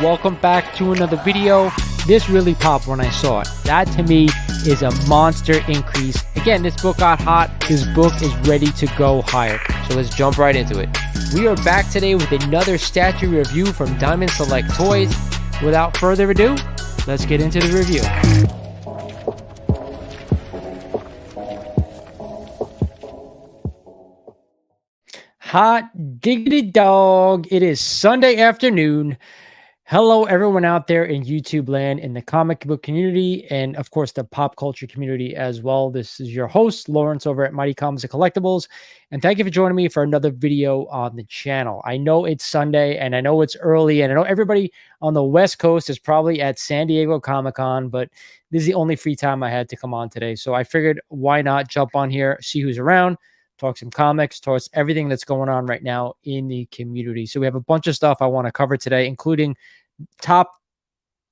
welcome back to another video. This really popped when I saw it. That to me is a monster increase. Again, this book got hot. This book is ready to go higher. So let's jump right into it. We are back today with another statue review from Diamond Select Toys. Without further ado, let's get into the review. Hot diggity dog. It is Sunday afternoon. Hello, everyone out there in YouTube land, in the comic book community, and of course, the pop culture community as well. This is your host, Lawrence, over at Mighty Comics and Collectibles. And thank you for joining me for another video on the channel. I know it's Sunday, and I know it's early, and I know everybody on the West Coast is probably at San Diego Comic-Con, but this is the only free time I had to come on today. So I figured, why not jump on here, see who's around, talk some comics, talk everything that's going on right now in the community. So we have a bunch of stuff I want to cover today, including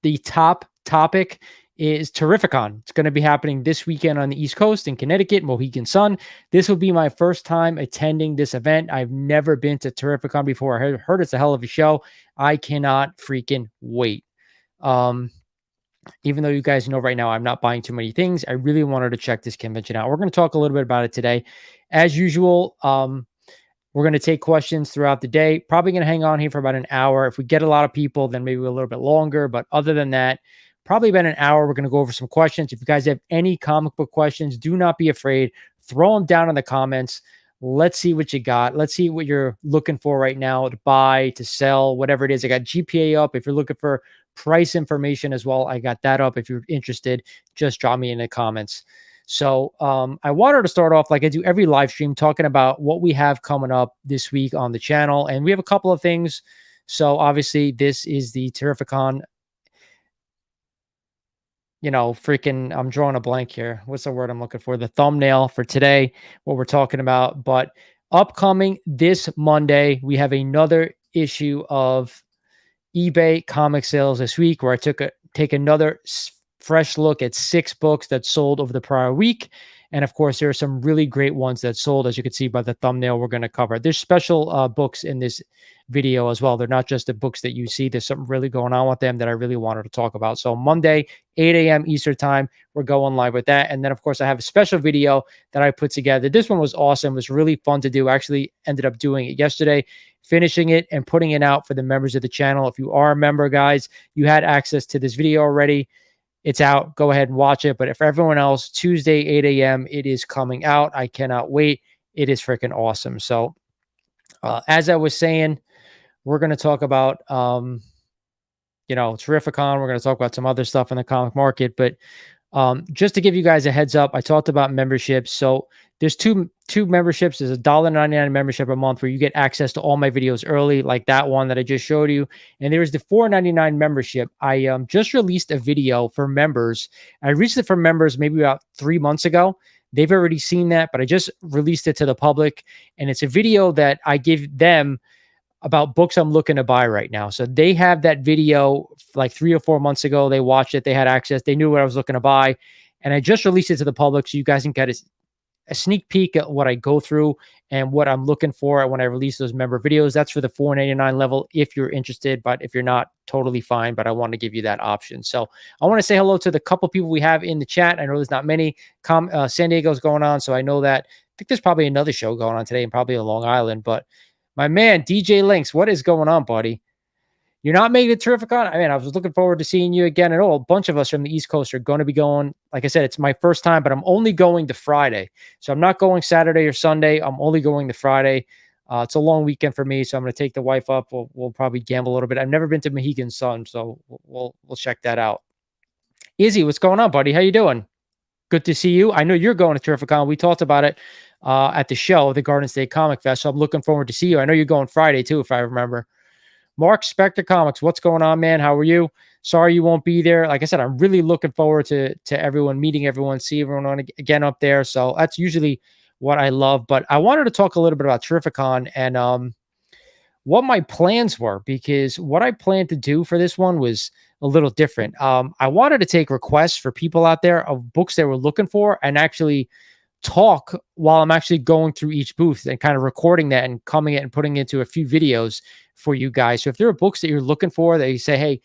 the top topic is Terrificon. It's going to be happening this weekend on the East Coast in Connecticut, Mohegan Sun. This will be my first time attending this event. I've never been to Terrificon before. I heard it's a hell of a show. I cannot freaking wait. Even though you guys know right now I'm not buying too many things, I really wanted to check this convention out. We're going to talk a little bit about it today. As usual, we're going to take questions throughout the day. Probably going to hang on here for about an hour. If we get a lot of people, then maybe a little bit longer. But other than that, probably about an hour. We're going to go over some questions. If you guys have any comic book questions, do not be afraid. Throw them down in the comments. Let's see what you got. Let's see what you're looking for right now to buy, to sell, whatever it is. I got GPA up. If you're looking for price information as well, I got that up. If you're interested, just drop me in the comments. So I wanted to start off like I do every live stream talking about what we have coming up this week on the channel. And we have a couple of things. So obviously this is the Terrificon, you know, freaking, I'm drawing a blank here. What's the word I'm looking for? The thumbnail for today, what we're talking about. But upcoming this Monday, we have another issue of eBay comic sales this week where I take another fresh look at 6 books that sold over the prior week. And of course, there are some really great ones that sold, as you can see by the thumbnail we're going to cover. There's special books in this video as well. They're not just the books that you see. There's something really going on with them that I really wanted to talk about. So Monday, 8 a.m. Eastern time, we're going live with that. And then, of course, I have a special video that I put together. This one was awesome. It was really fun to do. I actually ended up doing it yesterday, finishing it and putting it out for the members of the channel. If you are a member, guys, you had access to this video already. It's out. Go ahead and watch it. But for everyone else, Tuesday, 8 a.m., it is coming out. I cannot wait. It is freaking awesome. So as I was saying, we're going to talk about, you know, Terrificon. We're going to talk about some other stuff in the comic market. But just to give you guys a heads up, I talked about memberships. So there's two memberships. There's a $1.99 membership a month where you get access to all my videos early, like that one that I just showed you. And there's the $4.99 membership. I just released a video for members. I released it for members maybe about 3 months ago. They've already seen that, but I just released it to the public. And it's a video that I give them about books I'm looking to buy right now. So they have that video like 3 or 4 months ago. They watched it. They had access. They knew what I was looking to buy. And I just released it to the public so you guys can get a sneak peek at what I go through and what I'm looking for when I release those member videos. That's for the $4.99 level if you're interested, but if you're not, totally fine. But I want to give you that option. So I want to say hello to the couple people we have in the chat. I know there's not many. San Diego's going on, so I know that. I think there's probably another show going on today and probably on Long Island. But my man, DJ Lynx, what is going on, buddy? You're not making it Terrificon? I mean, I was looking forward to seeing you again. And a bunch of us from the East Coast are going to be going. Like I said, it's my first time, but I'm only going to Friday. So I'm not going Saturday or Sunday. I'm only going to Friday. It's a long weekend for me, so I'm going to take the wife up. We'll probably gamble a little bit. I've never been to Mohegan Sun, so we'll check that out. Izzy, what's going on, buddy? How you doing? Good to see you. I know you're going to Terrificon. We talked about it at the show, the Garden State Comic Fest, so I'm looking forward to see you. I know you're going Friday, too, if I remember. Mark Spector Comics, what's going on, man? How are you? Sorry you won't be there. Like I said, I'm really looking forward to everyone, meeting everyone, see everyone again up there. So that's usually what I love. But I wanted to talk a little bit about Terrificon and what my plans were, because what I planned to do for this one was a little different. I wanted to take requests for people out there of books they were looking for and actually talk while I'm actually going through each booth and kind of recording that and coming it and putting it into a few videos for you guys. So if there are books that you're looking for that you say, hey,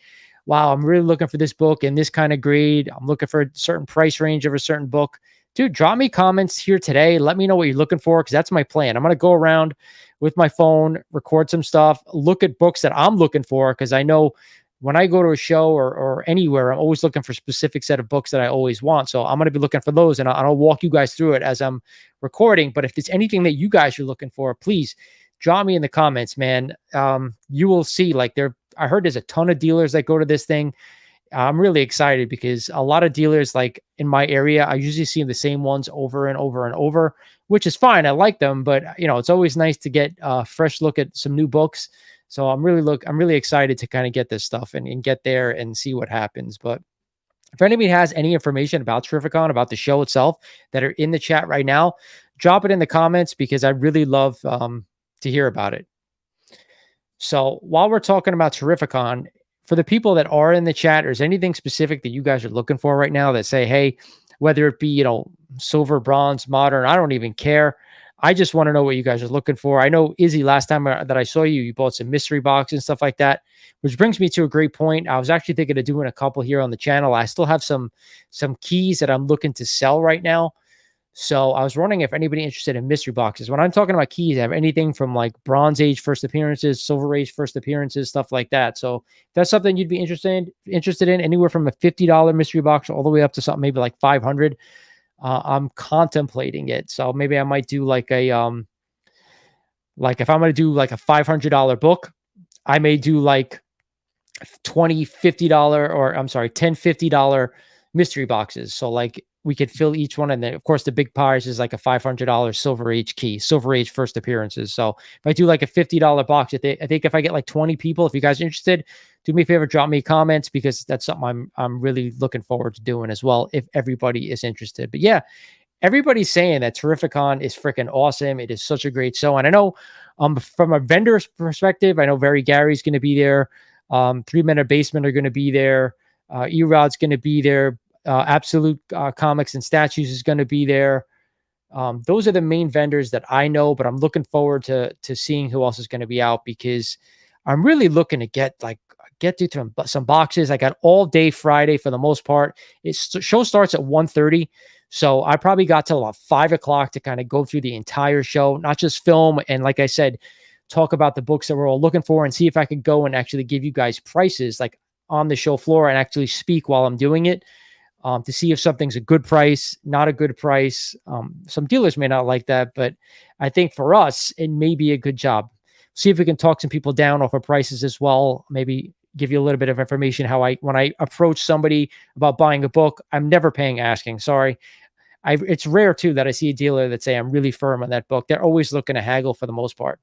wow, I'm really looking for this book in this kind of grade, I'm looking for a certain price range of a certain book, dude, drop me comments here today. Let me know what you're looking for, because that's my plan. I'm going to go around with my phone, record some stuff, look at books that I'm looking for, because I know when I go to a show or anywhere, I'm always looking for a specific set of books that I always want. So I'm going to be looking for those, and I'll walk you guys through it as I'm recording. But if there's anything that you guys are looking for, please drop me in the comments, man. You will see, like, I heard there's a ton of dealers that go to this thing. I'm really excited because a lot of dealers, like in my area, I usually see the same ones over and over and over, which is fine. I like them, but it's always nice to get a fresh look at some new books. So I'm really excited to kind of get this stuff and get there and see what happens. But if anybody has any information about Terrificon, about the show itself, that are in the chat right now, drop it in the comments, because I really love to hear about it. So while we're talking about Terrificon, for the people that are in the chat, is anything specific that you guys are looking for right now that say, hey, whether it be, silver, bronze, modern, I don't even care. I just want to know what you guys are looking for. I know, Izzy, last time that I saw you, you bought some mystery boxes and stuff like that, which brings me to a great point. I was actually thinking of doing a couple here on the channel. I still have some keys that I'm looking to sell right now. So I was wondering if anybody interested in mystery boxes. When I'm talking about keys, I have anything from like Bronze Age first appearances, Silver Age first appearances, stuff like that. So if that's something you'd be interested in, anywhere from a $50 mystery box all the way up to something maybe like 500. I'm contemplating it. So maybe I might do like a like if I'm going to do like a $500 book, I may do like $20, $50, or I'm sorry, $10, $50 mystery boxes. So like we could fill each one. And then of course the big prize is like a $500 Silver Age key, Silver Age first appearances. So if I do like a $50 box, I think if I get like 20 people, if you guys are interested, do me a favor, drop me comments, because that's something I'm really looking forward to doing as well, if everybody is interested. But yeah, everybody's saying that Terrificon is freaking awesome. It is such a great show. And I know from a vendor's perspective, I know Very Gary's going to be there. 3 Men of Basement are going to be there. Erod's going to be there. Absolute Comics and Statues is going to be there. Those are the main vendors that I know, but I'm looking forward to seeing who else is going to be out, because I'm really looking to get through some boxes. I got all day Friday for the most part. Show starts at 1:30. So I probably got till about 5 o'clock to kind of go through the entire show, not just film. And like I said, talk about the books that we're all looking for, and see if I could go and actually give you guys prices like on the show floor, and actually speak while I'm doing it, to see if something's a good price, not a good price. Some dealers may not like that, but I think for us, it may be a good job. See if we can talk some people down off of prices as well. Maybe give you a little bit of information when I approach somebody about buying a book, I'm never paying asking. Sorry. It's rare too that I see a dealer that say I'm really firm on that book. They're always looking to haggle for the most part.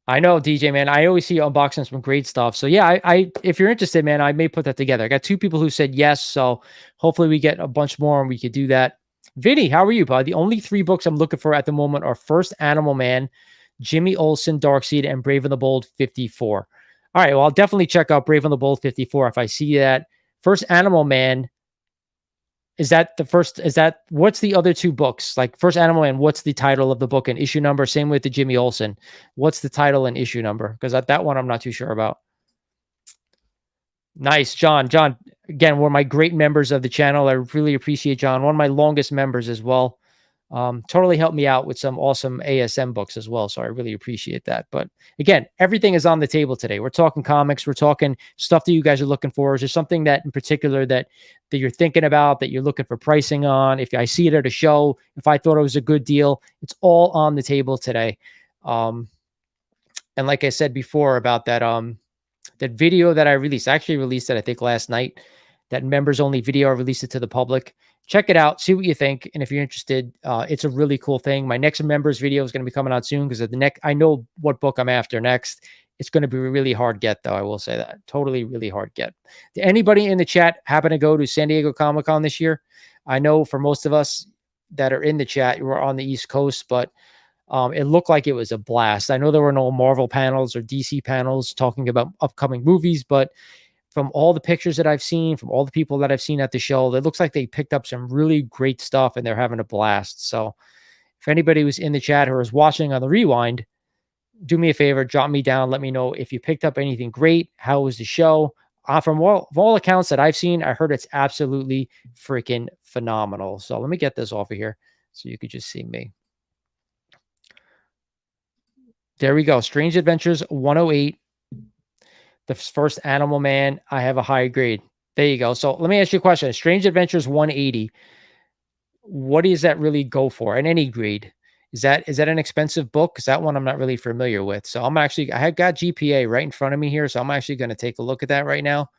I know, DJ, man. I always see you unboxing some great stuff. So yeah, if you're interested, man, I may put that together. I got 2 people who said yes. So hopefully we get a bunch more and we could do that. Vinny, how are you, bud? The only 3 books I'm looking for at the moment are First Animal Man, Jimmy Olsen, Darkseid, and Brave and the Bold 54. All right. Well, I'll definitely check out Brave and the Bold 54 if I see that. First Animal Man. What's the other 2 books? Like First Animal Man, what's the title of the book and issue number? Same with the Jimmy Olsen. What's the title and issue number? Because that one I'm not too sure about. Nice, John. John, again, one of my great members of the channel. I really appreciate John. One of my longest members as well. Totally helped me out with some awesome ASM books as well. So I really appreciate that. But again, everything is on the table today. We're talking comics. We're talking stuff that you guys are looking for. Is there something that in particular that you're thinking about, that you're looking for pricing on? If I see it at a show, if I thought it was a good deal, it's all on the table today. And like I said before about that video that I released, I actually released it, I think last night, that members only video. I released it to the public. Check it out, see what you think, and if you're interested, it's a really cool thing. My next members video is going to be coming out soon, because I know what book I'm after next. It's going to be a really hard get, though. I will say that. Totally really hard get. Did anybody in the chat happen to go to San Diego Comic-Con this year? I know for most of us that are in the chat, we're on the East Coast, but it looked like it was a blast. I know there were no Marvel panels or DC panels talking about upcoming movies, but from all the pictures that I've seen, from all the people that I've seen at the show, it looks like they picked up some really great stuff and they're having a blast. So if anybody was in the chat or was watching on the rewind, do me a favor, jot me down. Let me know if you picked up anything great. How was the show? From all accounts that I've seen, I heard it's absolutely freaking phenomenal. So let me get this off of here so you could just see me. There we go. Strange Adventures 108. The first Animal Man. I have a high grade. There you go. So let me ask you a question. Strange Adventures 180. What does that really go for in any grade? Is that an expensive book? Because that one I'm not really familiar with. So I have got GPA right in front of me here. So I'm actually going to take a look at that right now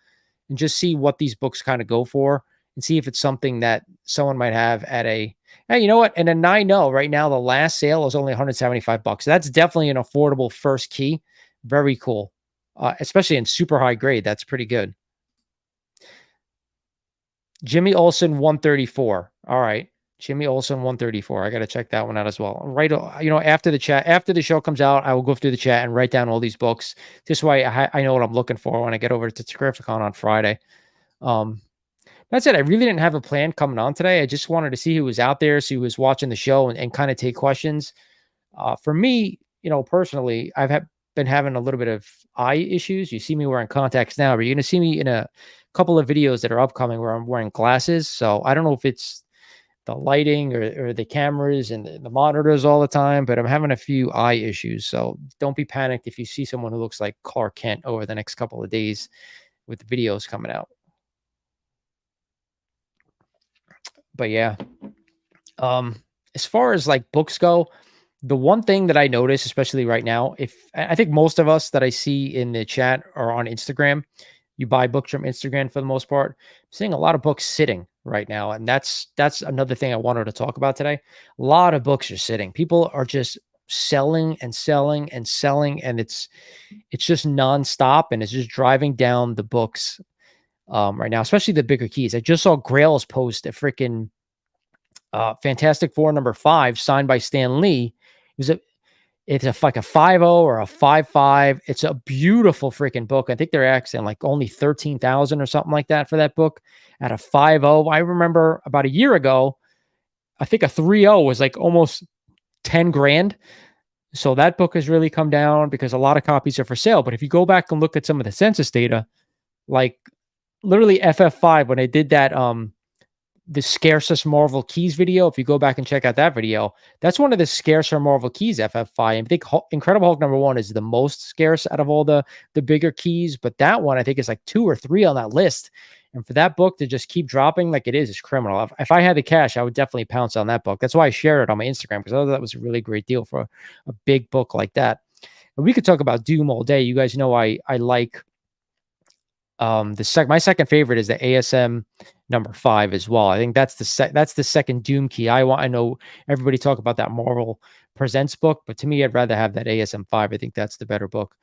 and just see what these books kind of go for and see if it's something that someone might have at a, hey, you know what? And a 9.0 right now, the last sale is only $175. So that's definitely an affordable first key. Very cool. Especially in super high grade. That's pretty good. Jimmy Olsen 134. All right. Jimmy Olsen 134. I got to check that one out as well. Right, after the show comes out, I will go through the chat and write down all these books. This way I know what I'm looking for when I get over to Terrificon on Friday. That's it. I really didn't have a plan coming on today. I just wanted to see who was out there, see who was watching the show, and kind of take questions. For me, personally, been having a little bit of eye issues. You see me wearing contacts now, but you're going to see me in a couple of videos that are upcoming where I'm wearing glasses. So I don't know if it's the lighting or the cameras and the monitors all the time, but I'm having a few eye issues. So don't be panicked if you see someone who looks like Clark Kent over the next couple of days with the videos coming out. But yeah, as far as like books go, the one thing that I notice, especially right now, I think most of us that I see in the chat are on Instagram. You buy books from Instagram for the most part. I'm seeing a lot of books sitting right now, and that's another thing I wanted to talk about today. A lot of books are sitting. People are just selling and selling and selling, and it's just nonstop, and it's just driving down the books right now, especially the bigger keys. I just saw Grail's post a freaking Fantastic Four #5 signed by Stan Lee. It's like a 5.0 or a 5.5. It's a beautiful freaking book. I think they're asking like only 13,000 or something like that for that book at a 5.0. I remember about a year ago, I think a 3.0 was like almost 10 grand. So that book has really come down because a lot of copies are for sale. But if you go back and look at some of the census data, like literally FF5, when they did that, the scarcest Marvel keys video, if you go back and check out that video, that's one of the scarcer Marvel keys, FF5. I think Incredible Hulk #1 is the most scarce out of all the bigger keys, but that one I think is like 2 or 3 on that list. And for that book to just keep dropping like it is criminal. If I had the cash, I would definitely pounce on that book. That's why I shared it on my Instagram, because I thought that was a really great deal for a big book like that. And we could talk about Doom all day. You guys know I like my second favorite is the ASM #5 as well. I think that's the second Doom key. I know everybody talk about that Marvel Presents book, but to me, I'd rather have that ASM5. I think that's the better book.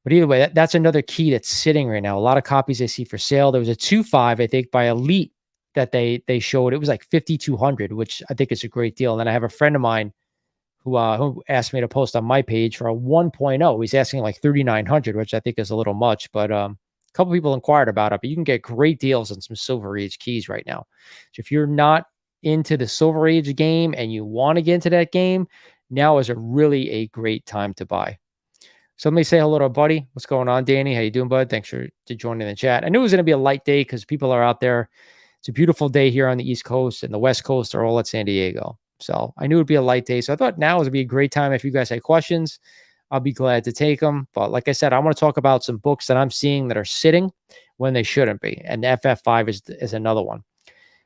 But either way, that's another key that's sitting right now. A lot of copies I see for sale. There was a 2.5, I think, by Elite that they showed. It was like 5,200, which I think is a great deal. And then I have a friend of mine who asked me to post on my page for a 1.0. He's asking like 3,900, which I think is a little much, but a couple people inquired about it. But you can get great deals on some Silver Age keys right now. So if you're not into the Silver Age game and you want to get into that game, now is really a great time to buy. So let me say hello to our buddy. What's going on, Danny? How you doing, bud? Thanks for joining the chat. I knew it was going to be a light day because people are out there. It's a beautiful day here on the East Coast, and the West Coast are all at San Diego. So I knew it'd be a light day. So I thought now would be a great time. If you guys had questions, I'll be glad to take them. But like I said, I want to talk about some books that I'm seeing that are sitting when they shouldn't be. And FF5 is another one.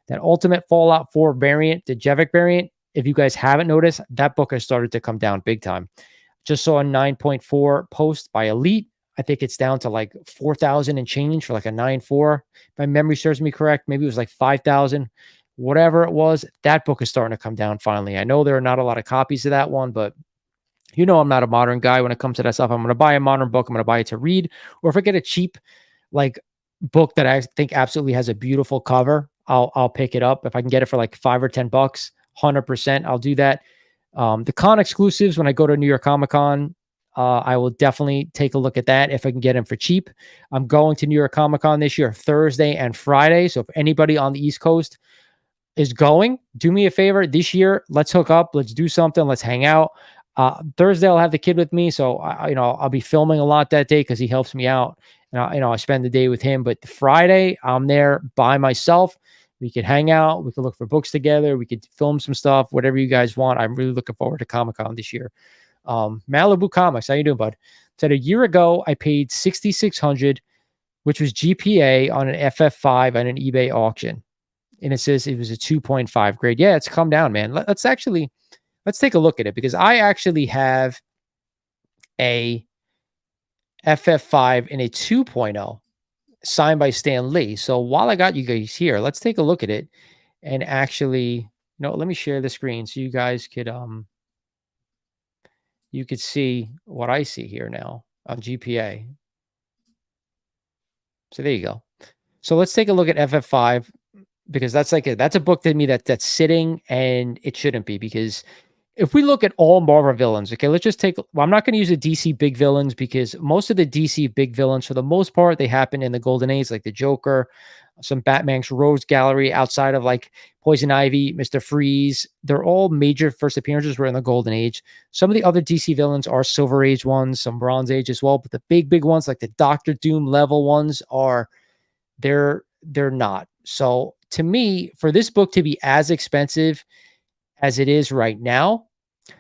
That Ultimate Fallout 4 variant, the Jevic variant, if you guys haven't noticed, that book has started to come down big time. Just saw a 9.4 post by Elite. I think it's down to like 4,000 and change for like a 9.4. If my memory serves me correct, maybe it was like 5,000. Whatever it was, that book is starting to come down finally. I know there are not a lot of copies of that one, but you know I'm not a modern guy when it comes to that stuff. I'm going to buy a modern book. I'm going to buy it to read. Or if I get a cheap like book that I think absolutely has a beautiful cover, I'll pick it up. If I can get it for like $5 or $10, 100%, I'll do that. The con exclusives, when I go to New York Comic Con, I will definitely take a look at that if I can get them for cheap. I'm going to New York Comic Con this year, Thursday and Friday. So if anybody on the East Coast is going, do me a favor this year. Let's hook up. Let's do something. Let's hang out. Thursday I'll have the kid with me, so I'll be filming a lot that day because he helps me out, and I spend the day with him. But Friday I'm there by myself. We could hang out. We could look for books together. We could film some stuff, whatever you guys want. I'm really looking forward to Comic-Con this year. Malibu Comics, how you doing, bud? Said a year ago I paid 6,600, which was GPA on an FF5 on an eBay auction, and it says it was a 2.5 grade. Yeah, it's come down, man. Let's take a look at it because I actually have a FF5 in a 2.0 signed by Stan Lee. So while I got you guys here, let's take a look at it and actually, let me share the screen so you guys could you could see what I see here now on GPA. So there you go. So let's take a look at FF5 because that's a book to me that's sitting and it shouldn't be, because if we look at all Marvel villains, okay, let's just I'm not going to use the DC big villains because most of the DC big villains, for the most part, they happen in the Golden Age, like the Joker, some Batman's Rogues Gallery, outside of like Poison Ivy, Mr. Freeze. They're all major first appearances were in the Golden Age. Some of the other DC villains are Silver Age ones, some Bronze Age as well, but the big ones, like the Doctor Doom level ones, they're not. So to me, for this book to be as expensive as it is right now,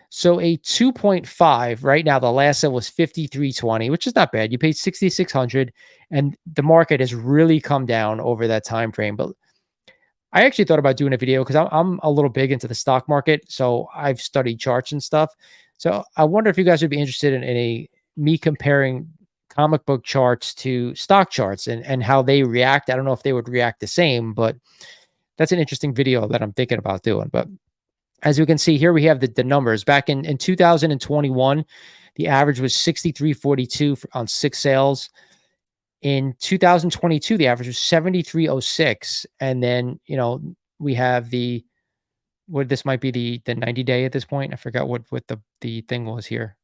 so a 2.5 right now, the last sale was 53.20, which is not bad. You paid 6,600, and the market has really come down over that time frame. But I actually thought about doing a video because I'm a little big into the stock market, so I've studied charts and stuff. So I wonder if you guys would be interested in me comparing comic book charts to stock charts and how they react. I don't know if they would react the same, but that's an interesting video that I'm thinking about doing. But as we can see here, we have the numbers. Back in 2021, the average was 63.42 on 6 sales. In 2022, the average was 73.06. And then, we have this might be the 90-day at this point. I forgot what the thing was here.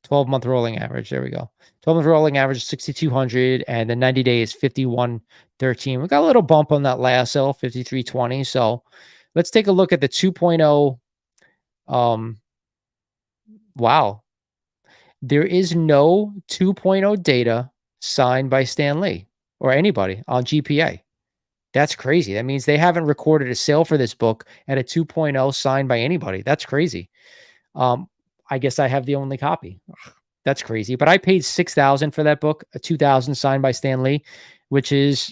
12-month rolling average. There we go. 12-month rolling average is 6,200, and the 90-day is 51.13. We got a little bump on that last sale, 53.20. So let's take a look at the 2.0. Wow. There is no 2.0 data signed by Stan Lee or anybody on GPA. That's crazy. That means they haven't recorded a sale for this book at a 2.0 signed by anybody. That's crazy. I guess I have the only copy. That's crazy. But I paid 6,000 for that book, a 2,000 signed by Stan Lee, which is,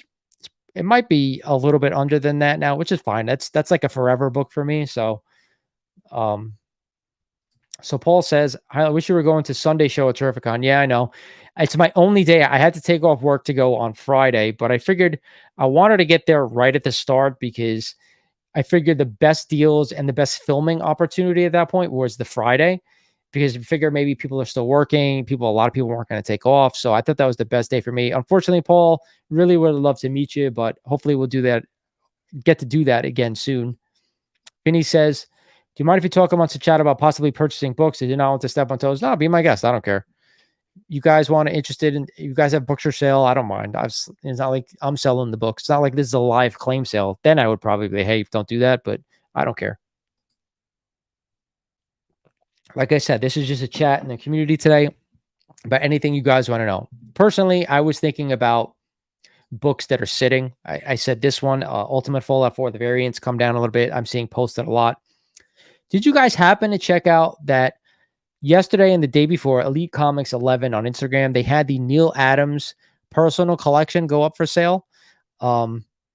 it might be a little bit under than that now, which is fine. That's like a forever book for me. So, so Paul says, I wish you were going to Sunday show at Terrificon. Yeah, I know. It's my only day. I had to take off work to go on Friday, but I figured I wanted to get there right at the start because I figured the best deals and the best filming opportunity at that point was the Friday, because you figure maybe people are still working. A lot of people weren't going to take off. So I thought that was the best day for me. Unfortunately, Paul, really would love to meet you, but hopefully we'll get to do that again soon. Vinny says, do you mind if you talk amongst the chat about possibly purchasing books? I did not want to step on toes. No, be my guest. I don't care. You guys you guys have books for sale, I don't mind. It's not like I'm selling the books. It's not like this is a live claim sale. Then I would probably be, hey, don't do that, but I don't care. Like I said, this is just a chat in the community today about anything you guys want to know. Personally, I was thinking about books that are sitting. I said this one, Ultimate Fallout 4, the variants come down a little bit. I'm seeing posted a lot. Did you guys happen to check out that yesterday and the day before, Elite Comics 11 on Instagram, they had the Neil Adams personal collection go up for sale.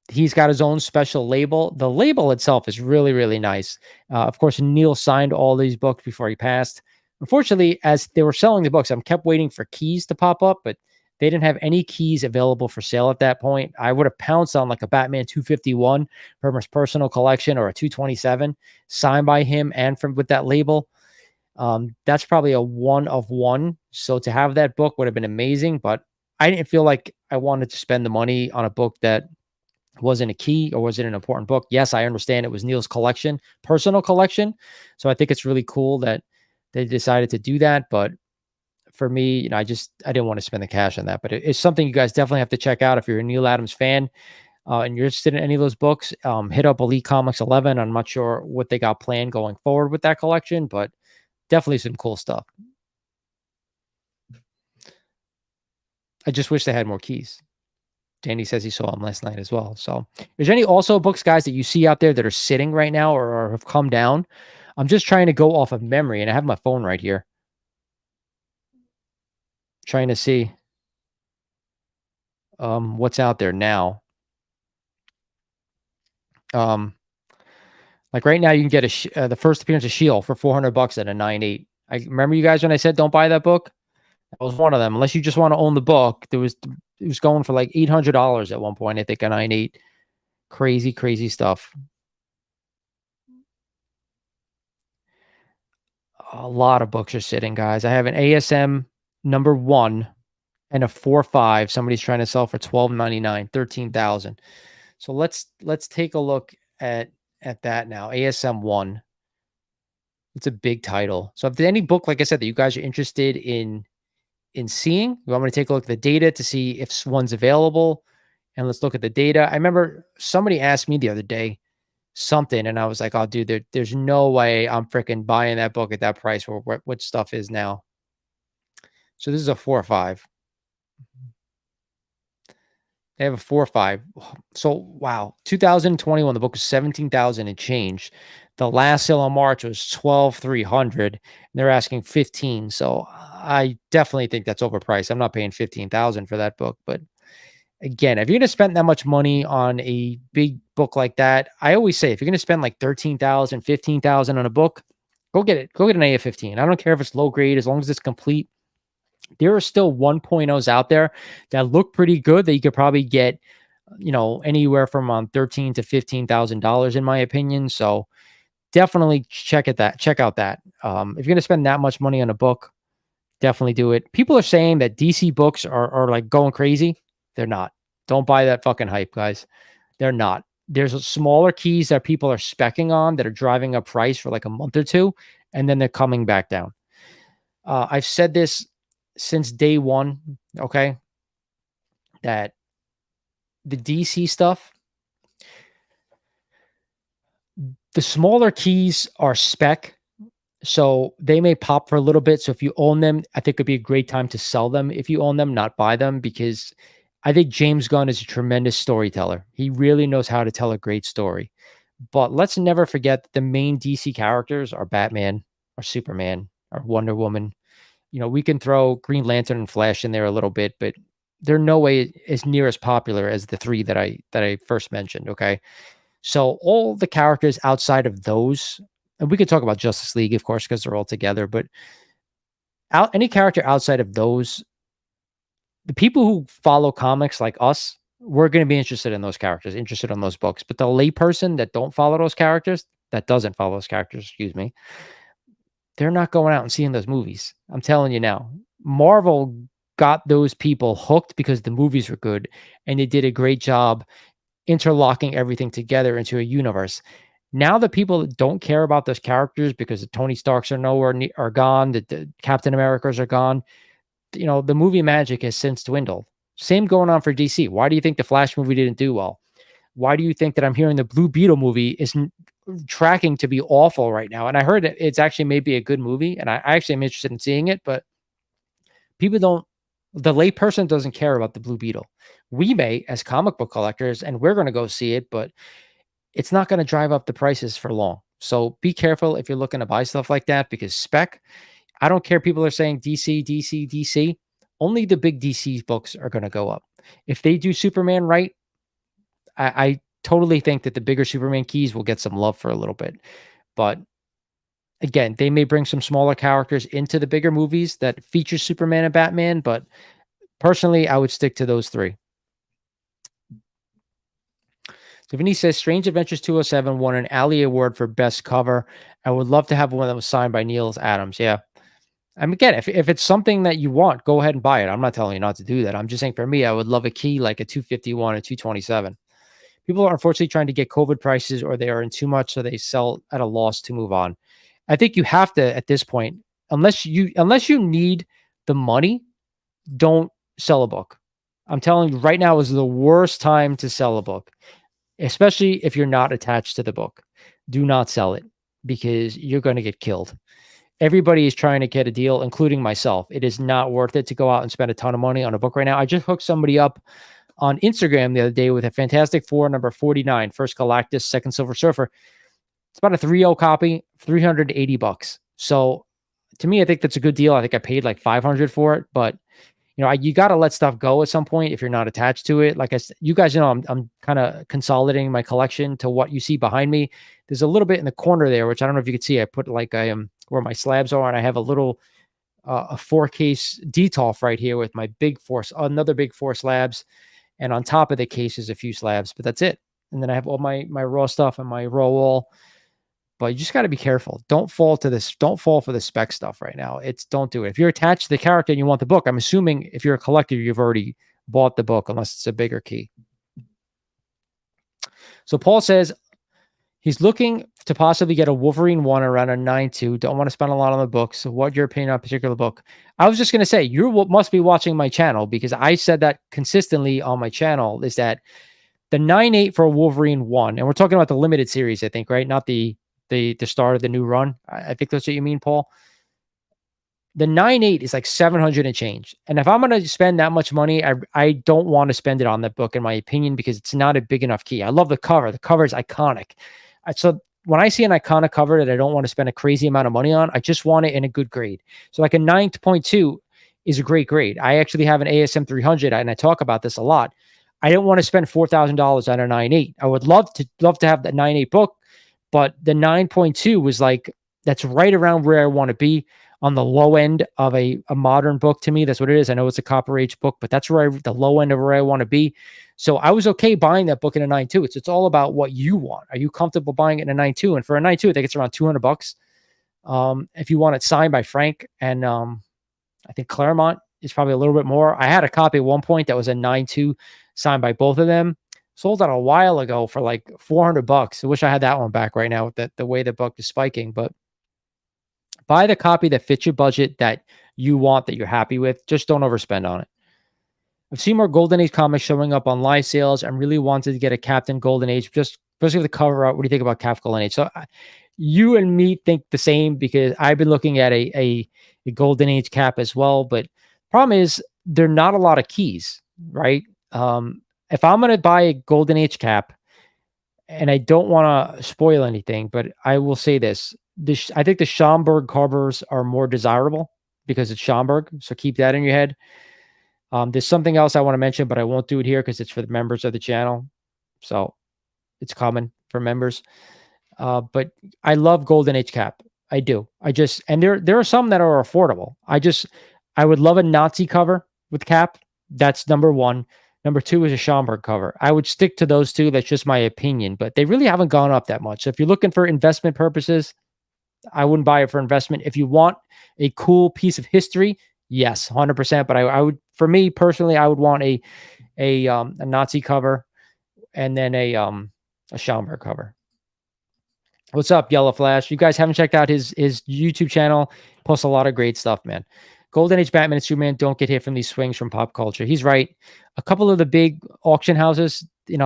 He's got his own special label. The label itself is really, really nice. Of course, Neil signed all these books before he passed. Unfortunately, as they were selling the books, I kept waiting for keys to pop up, but they didn't have any keys available for sale at that point. I would have pounced on like a Batman 251 from his personal collection or a 227 signed by him and with that label. That's probably a one of one. So to have that book would have been amazing, but I didn't feel like I wanted to spend the money on a book that wasn't a key or wasn't an important book. Yes, I understand it was Neil's collection, personal collection. So I think it's really cool that they decided to do that. But for me, I didn't want to spend the cash on that, but it's something you guys definitely have to check out. If you're a Neil Adams fan, and you're interested in any of those books, hit up Elite Comics 11. I'm not sure what they got planned going forward with that collection, but definitely some cool stuff. I just wish they had more keys. Danny says he saw them last night as well. So, is there any also books, guys, that you see out there that are sitting right now or have come down? I'm just trying to go off of memory, and I have my phone right here, trying to see what's out there now. Like right now, you can get the first appearance of Shield for $400 at a 9.8. I remember you guys when I said don't buy that book. That was one of them. Unless you just want to own the book, it was going for like $800 at one point. I think a 9.8. Crazy, crazy stuff. A lot of books are sitting, guys. I have an ASM #1 and a 4.5. Somebody's trying to sell for $12.99, 13,000. So let's take a look at that now. ASM 1. It's a big title. So if there's any book, like I said, that you guys are interested in seeing, you want me to take a look at the data to see if one's available, and let's look at the data. I remember somebody asked me the other day something, and I was like, "Oh, dude, there's no way I'm freaking buying that book at that price for what stuff is now." So this is a 4.5. They have a 4.5. So wow, 2021, the book was 17,000 and change. The last sale on March was 12,300. They're asking 15. So I definitely think that's overpriced. I'm not paying 15,000 for that book. But again, if you're going to spend that much money on a big book like that, I always say if you're going to spend like 13,000, 15,000 on a book, go get it. Go get an AF-15. I don't care if it's low grade as long as it's complete. There are still 1.0s out there that look pretty good that you could probably get, anywhere from $13,000 to $15,000 in my opinion. So definitely check out that. If you're going to spend that much money on a book, definitely do it. People are saying that DC books are like going crazy. They're not. Don't buy that fucking hype, guys. They're not. There's smaller keys that people are speccing on that are driving up price for like a month or two, and then they're coming back down. I've said this since day one, okay, that the DC stuff, the smaller keys are spec, so they may pop for a little bit. So if you own them, I think it'd be a great time to sell them if you own them, not buy them, because I think James Gunn is a tremendous storyteller. He really knows how to tell a great story. But let's never forget that the main DC characters are Batman, or Superman, or Wonder Woman. We can throw Green Lantern and Flash in there a little bit, but they're no way as near as popular as the three that I first mentioned. Okay. So all the characters outside of those, and we could talk about Justice League, of course, because they're all together, but any character outside of those, the people who follow comics like us, we're going to be interested in those characters, interested in those books. But the layperson that doesn't follow those characters, excuse me, they're not going out and seeing those movies. I'm telling you now. Marvel got those people hooked because the movies were good, and they did a great job interlocking everything together into a universe. Now the people that don't care about those characters because the Tony Starks are gone, the Captain Americas are gone, the movie magic has since dwindled. Same going on for DC. Why do you think the Flash movie didn't do well? Why do you think that I'm hearing the Blue Beetle movie is tracking to be awful right now? And I heard it's actually maybe a good movie, and I actually am interested in seeing it, but the layperson doesn't care about the Blue Beetle. We may, as comic book collectors, and we're going to go see it, but it's not going to drive up the prices for long. So be careful if you're looking to buy stuff like that, because spec, I don't care. People are saying DC, DC, DC. Only the big DC books are going to go up. If they do Superman right, I totally think that the bigger Superman keys will get some love for a little bit. But again, they may bring some smaller characters into the bigger movies that feature Superman and Batman. But personally, I would stick to those three. So Vinny says, Strange Adventures 207 won an Alley Award for Best Cover. I would love to have one that was signed by Neil Adams. Yeah. I mean, again, if it's something that you want, go ahead and buy it. I'm not telling you not to do that. I'm just saying for me, I would love a key like a 251 or 227. People are unfortunately trying to get COVID prices, or they are in too much, so they sell at a loss to move on. I think you have to, at this point, unless you need the money, don't sell a book. I'm telling you right now is the worst time to sell a book, especially if you're not attached to the book. Do not sell it, because you're going to get killed. everybody is trying to get a deal, including myself. It is not worth it to go out and spend a ton of money on a book right now. I just hooked somebody up on Instagram the other day with a Fantastic Four number 49, First Galactus, Second Silver Surfer. It's about a 3.0 copy, $380. So to me, I think that's a good deal. I think I paid like 500 for it, but you got to let stuff go at some point if you're not attached to it. Like I said, you guys know, I'm kind of consolidating my collection to what you see behind me. There's a little bit in the corner there, which I don't know if you can see. I put like I am where my slabs are, and I have a little a 4-case detolf right here with my another big 4 slabs, and on top of the case is a few slabs, but that's it. And then I have all my raw stuff and my raw wall. But you just got to be careful. Don't fall for the spec stuff right now. Don't do it. If you're attached to the character and you want the book, I'm assuming if you're a collector, you've already bought the book, unless it's a bigger key. So Paul says he's looking to possibly get a Wolverine 1 around a 9.2. Don't want to spend a lot on the book. So what's your opinion on a particular book? I was just going to say, you must be watching my channel, because I said that consistently on my channel, is that the 9.8 for a Wolverine 1, and we're talking about the limited series, I think, right? Not the start of the new run. I think that's what you mean, Paul. The 9.8 is like 700 and change. And if I'm going to spend that much money, I don't want to spend it on that book, in my opinion, because it's not a big enough key. I love the cover. The cover is iconic. So when I see an iconic cover that I don't want to spend a crazy amount of money on, I just want it in a good grade. So like a 9.2 is a great grade. I actually have an ASM 300, and I talk about this a lot. I don't want to spend $4,000 on a 9.8. I would love to have that 9.8 book, but the 9.2 was like, that's right around where I want to be, on the low end of a modern book. To me, that's what it is. I know it's a Copper Age book, but that's the low end of where I want to be. So I was okay buying that book in a 9.2. It's all about what you want. Are you comfortable buying it in a 9.2? And for a 9.2, I think it's around $200. If you want it signed by Frank, and I think Claremont is probably a little bit more. I had a copy at one point that was a 9.2 signed by both of them. Sold out a while ago for like $400. I wish I had that one back right now with the way the book is spiking. But buy the copy that fits your budget, that you want, that you're happy with. Just don't overspend on it. I've seen more Golden Age comics showing up on live sales. I'm really wanted to get a Captain Golden Age, just especially with the cover art. What do you think about Cap Golden Age? So you and me think the same, because I've been looking at a Golden Age cap as well. But problem is, there are not a lot of keys, right? If I'm going to buy a Golden Age cap, and I don't want to spoil anything, but I will say this. I think the Schomburg covers are more desirable because it's Schomburg. So keep that in your head. There's something else I want to mention, but I won't do it here because it's for the members of the channel. So it's common for members. But I love Golden Age cap. I do. And there are some that are affordable. I would love a Nazi cover with cap. That's number one. Number two is a Schomburg cover. I would stick to those two. That's just my opinion, but they really haven't gone up that much. So if you're looking for investment purposes, I wouldn't buy it for investment. If you want a cool piece of history, yes, 100%. But I would, for me personally, I would want a Nazi cover, and then a Schomburg cover. What's up, Yellow Flash? You guys haven't checked out his YouTube channel. Posts a lot of great stuff, man. Golden Age Batman and Superman don't get hit from these swings from pop culture. He's right. A couple of the big auction houses, we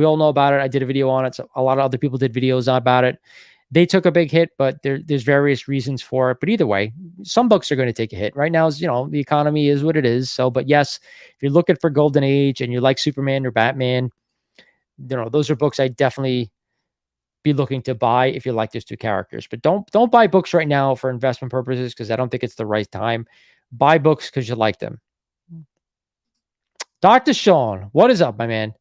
all know about it. I did a video on it. So a lot of other people did videos about it. They took a big hit, but there's various reasons for it. But either way, some books are going to take a hit. Right now, the economy is what it is. So, but yes, if you're looking for Golden Age and you like Superman or Batman, those are books I definitely be looking to buy if you like those two characters. But don't buy books right now for investment purposes, because I don't think it's the right time. Buy books because you like them. Dr. Sean, what is up, my man?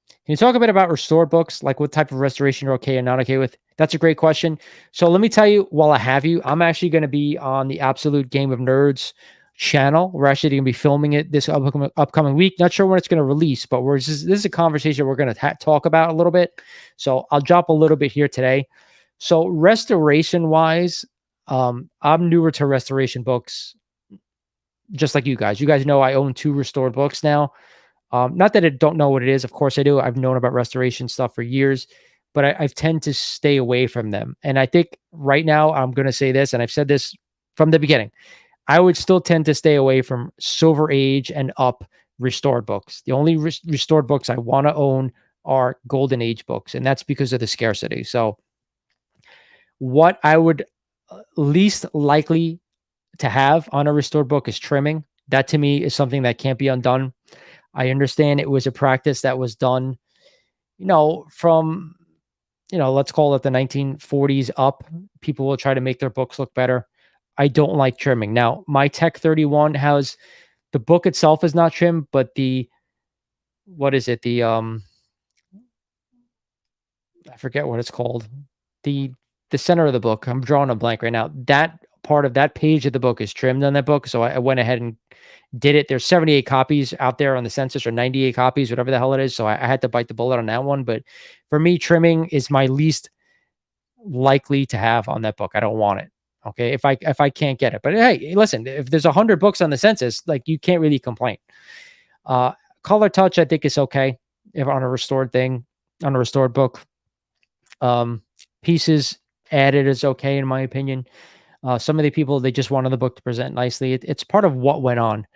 Can you talk a bit about restored books? Like what type of restoration you're okay and not okay with? That's a great question. So let me tell you, while I have you, I'm actually going to be on the Absolute Game of Nerds channel. We're actually going to be filming it this upcoming week. Not sure when it's going to release, but this is a conversation we're going to talk about a little bit. So I'll drop a little bit here today. So restoration wise, I'm newer to restoration books, just like you guys. You guys know I own 2 restored books now. Not that I don't know what it is. Of course I do. I've known about restoration stuff for years, but I tend to stay away from them. And I think right now I'm going to say this, and I've said this from the beginning, I would still tend to stay away from Silver Age and up restored books. The only restored books I want to own are Golden Age books, and that's because of the scarcity. So what I would least likely to have on a restored book is trimming. That to me is something that can't be undone. I understand it was a practice that was done, from, let's call it the 1940s up. People will try to make their books look better. I don't like trimming. Now, my Tech 31 has the book itself is not trimmed, but what is it? I forget what it's called. The the center of the book. I'm drawing a blank right now. That part of that page of the book is trimmed on that book. So I went ahead and did it. There's 78 copies out there on the census, or 98 copies, whatever the hell it is. So I had to bite the bullet on that one. But for me, trimming is my least likely to have on that book. I don't want it. Okay. If I can't get it. But hey, listen, if there's 100 books on the census, like, you can't really complain. Uh Color touch, I think, is okay if on a restored thing, on a restored book. Pieces added is okay in my opinion. Some of the people, they just wanted the book to present nicely. It's part of what went on.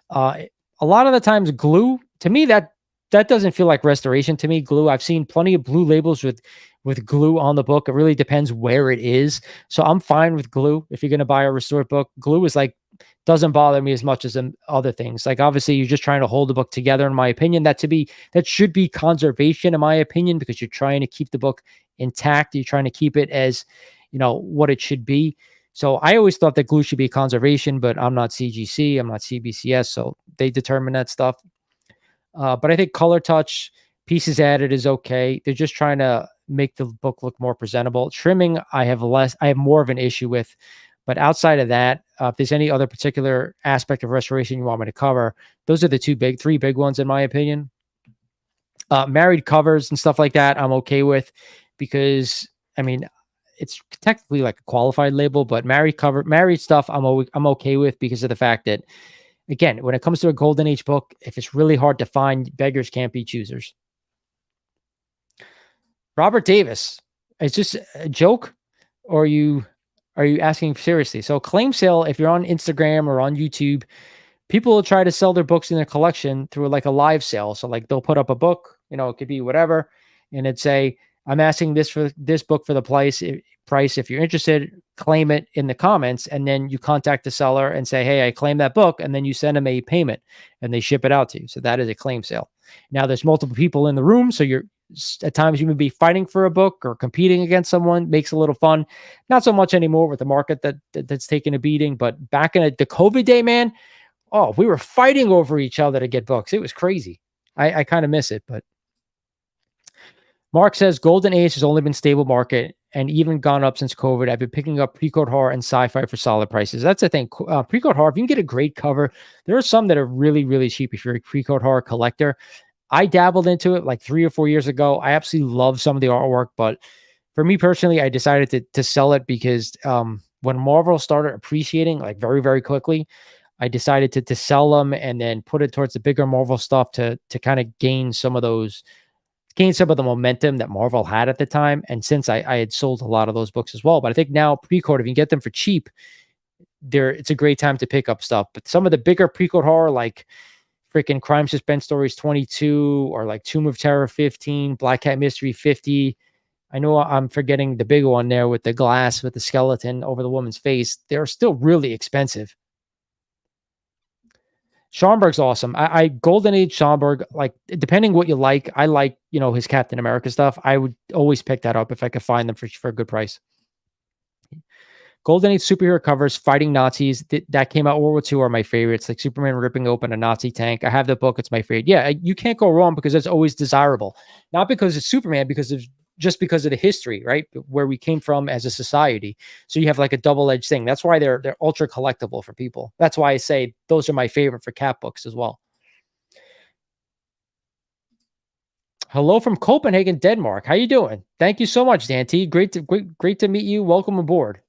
Uh, a lot of the times, glue, to me, that doesn't feel like restoration to me. Glue, I've seen plenty of blue labels with glue on the book. It really depends where it is. So I'm fine with glue. If you're going to buy a restored book, glue is like, doesn't bother me as much as other things. Like, obviously, you're just trying to hold the book together, in my opinion. That should be conservation, in my opinion, because you're trying to keep the book intact. You're trying to keep it as, what it should be. So I always thought that glue should be conservation, but I'm not CGC, I'm not CBCS, so they determine that stuff. But I think color touch, pieces added is okay. They're just trying to make the book look more presentable. Trimming, I have more of an issue with. But outside of that, if there's any other particular aspect of restoration you want me to cover, those are the three big ones, in my opinion. Married covers and stuff like that, I'm okay with, because, I mean, it's technically like a qualified label, but married stuff, I'm okay with, because of the fact that, again, when it comes to a golden age book, if it's really hard to find, beggars can't be choosers. Robert Davis, is this a joke, or are you asking seriously? So claim sale, if you're on Instagram or on YouTube, people will try to sell their books in their collection through like a live sale. So like, they'll put up a book, it could be whatever, and it'd say, I'm asking this book for the price. If you're interested, claim it in the comments. And then you contact the seller and say, hey, I claim that book. And then you send them a payment and they ship it out to you. So that is a claim sale. Now there's multiple people in the room. So at times you may be fighting for a book or competing against someone. Makes it a little fun. Not so much anymore with the market that's taking a beating, but back in the COVID day, man, oh, we were fighting over each other to get books. It was crazy. I kind of miss it, but Mark says Golden Age has only been stable market and even gone up since COVID. I've been picking up pre-code horror and sci-fi for solid prices. That's the thing. Pre-code horror, if you can get a great cover, there are some that are really, really cheap if you're a pre-code horror collector. I dabbled into it like 3 or 4 years ago. I absolutely love some of the artwork, but for me personally, I decided to sell it because when Marvel started appreciating like very, very quickly, I decided to sell them and then put it towards the bigger Marvel stuff to kind of gain some of the momentum that Marvel had at the time. And since I had sold a lot of those books as well, but I think now pre-code, if you can get them for cheap, it's a great time to pick up stuff. But some of the bigger pre-code horror, like freaking Crime Suspense Stories 22, or like Tomb of Terror 15, Black Cat Mystery 50. I know I'm forgetting the big one there with the glass, with the skeleton over the woman's face. They're still really expensive. Schomburg's awesome. I Golden Age Schomburg, like, depending what you like, I like, his Captain America stuff. I would always pick that up if I could find them for a good price. Golden Age superhero covers fighting Nazis that came out World War II are my favorites. Like Superman ripping open a Nazi tank. I have the book. It's my favorite. Yeah, you can't go wrong because it's always desirable. Not because it's Superman, because of the history, right? Where we came from as a society. So you have like a double-edged thing. That's why they're ultra collectible for people. That's why I say those are my favorite for cat books as well. Hello from Copenhagen, Denmark. How you doing? Thank you so much, Dan T. Great to meet you. Welcome aboard.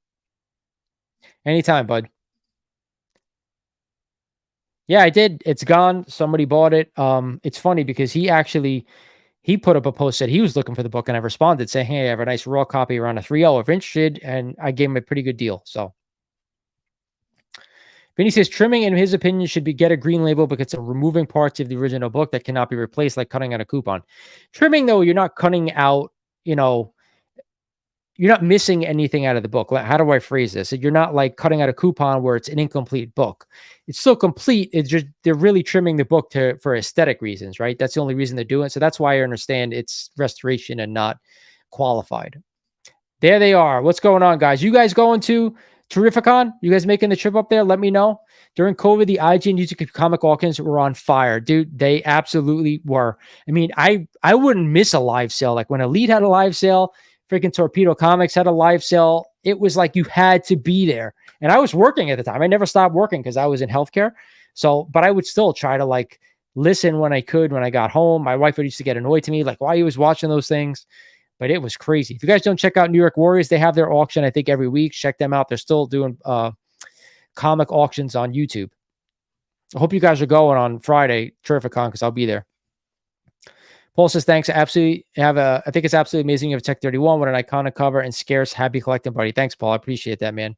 Anytime, bud. Yeah, I did. It's gone. Somebody bought it. It's funny because he put up a post that he was looking for the book, and I responded saying, hey, I have a nice raw copy around a 3L if interested, and I gave him a pretty good deal. So Vinny says trimming, in his opinion, should get a green label because it's removing parts of the original book that cannot be replaced, like cutting out a coupon. Trimming, though, you're not cutting out, you're not missing anything out of the book. Like, how do I phrase this? You're not like cutting out a coupon where it's an incomplete book. It's still complete. It's just they're really trimming the book to for aesthetic reasons, right? That's the only reason they're doing it. So that's why I understand it's restoration and not qualified. There they are. What's going on, guys? You guys going to Terrificon? You guys making the trip up there? Let me know. During COVID, the IGN music comic auctions were on fire, dude. They absolutely were. I mean, I wouldn't miss a live sale. Like when Elite had a live sale, freaking Torpedo Comics had a live sale. It was like you had to be there. And I was working at the time. I never stopped working because I was in healthcare. So, but I would still try to like listen when I could when I got home. My wife would used to get annoyed to me, like, why you was watching those things? But it was crazy. If you guys don't check out New York Warriors, they have their auction, I think, every week. Check them out. They're still doing comic auctions on YouTube. I hope you guys are going on Friday, Terrificon, because I'll be there. Paul says, thanks. I think it's absolutely amazing. You have Tech 31 with an iconic cover and scarce happy collecting buddy. Thanks, Paul. I appreciate that, man.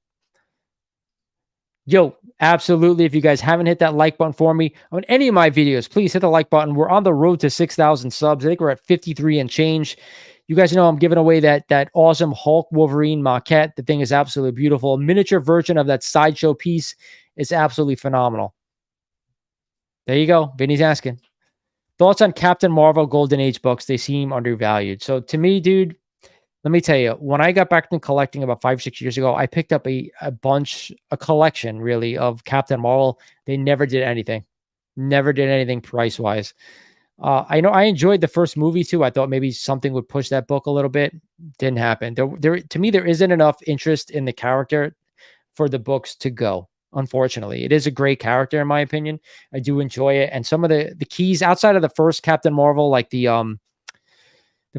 Yo, absolutely. If you guys haven't hit that like button for me on any of my videos, please hit the like button. We're on the road to 6,000 subs. I think we're at 53 and change. You guys know I'm giving away that awesome Hulk Wolverine maquette. The thing is absolutely beautiful. A miniature version of that sideshow piece is absolutely phenomenal. There you go. Vinny's asking. Thoughts on Captain Marvel Golden Age books? They seem undervalued. So to me, dude, let me tell you, when I got back to collecting about 5-6 years ago, I picked up a collection really of Captain Marvel. They never did anything. Never did anything price-wise. I know I enjoyed the first movie too. I thought maybe something would push that book a little bit. Didn't happen. There to me, there isn't enough interest in the character for the books to go. Unfortunately, it is a great character in my opinion. I do enjoy it, and some of the keys outside of the first Captain Marvel, like the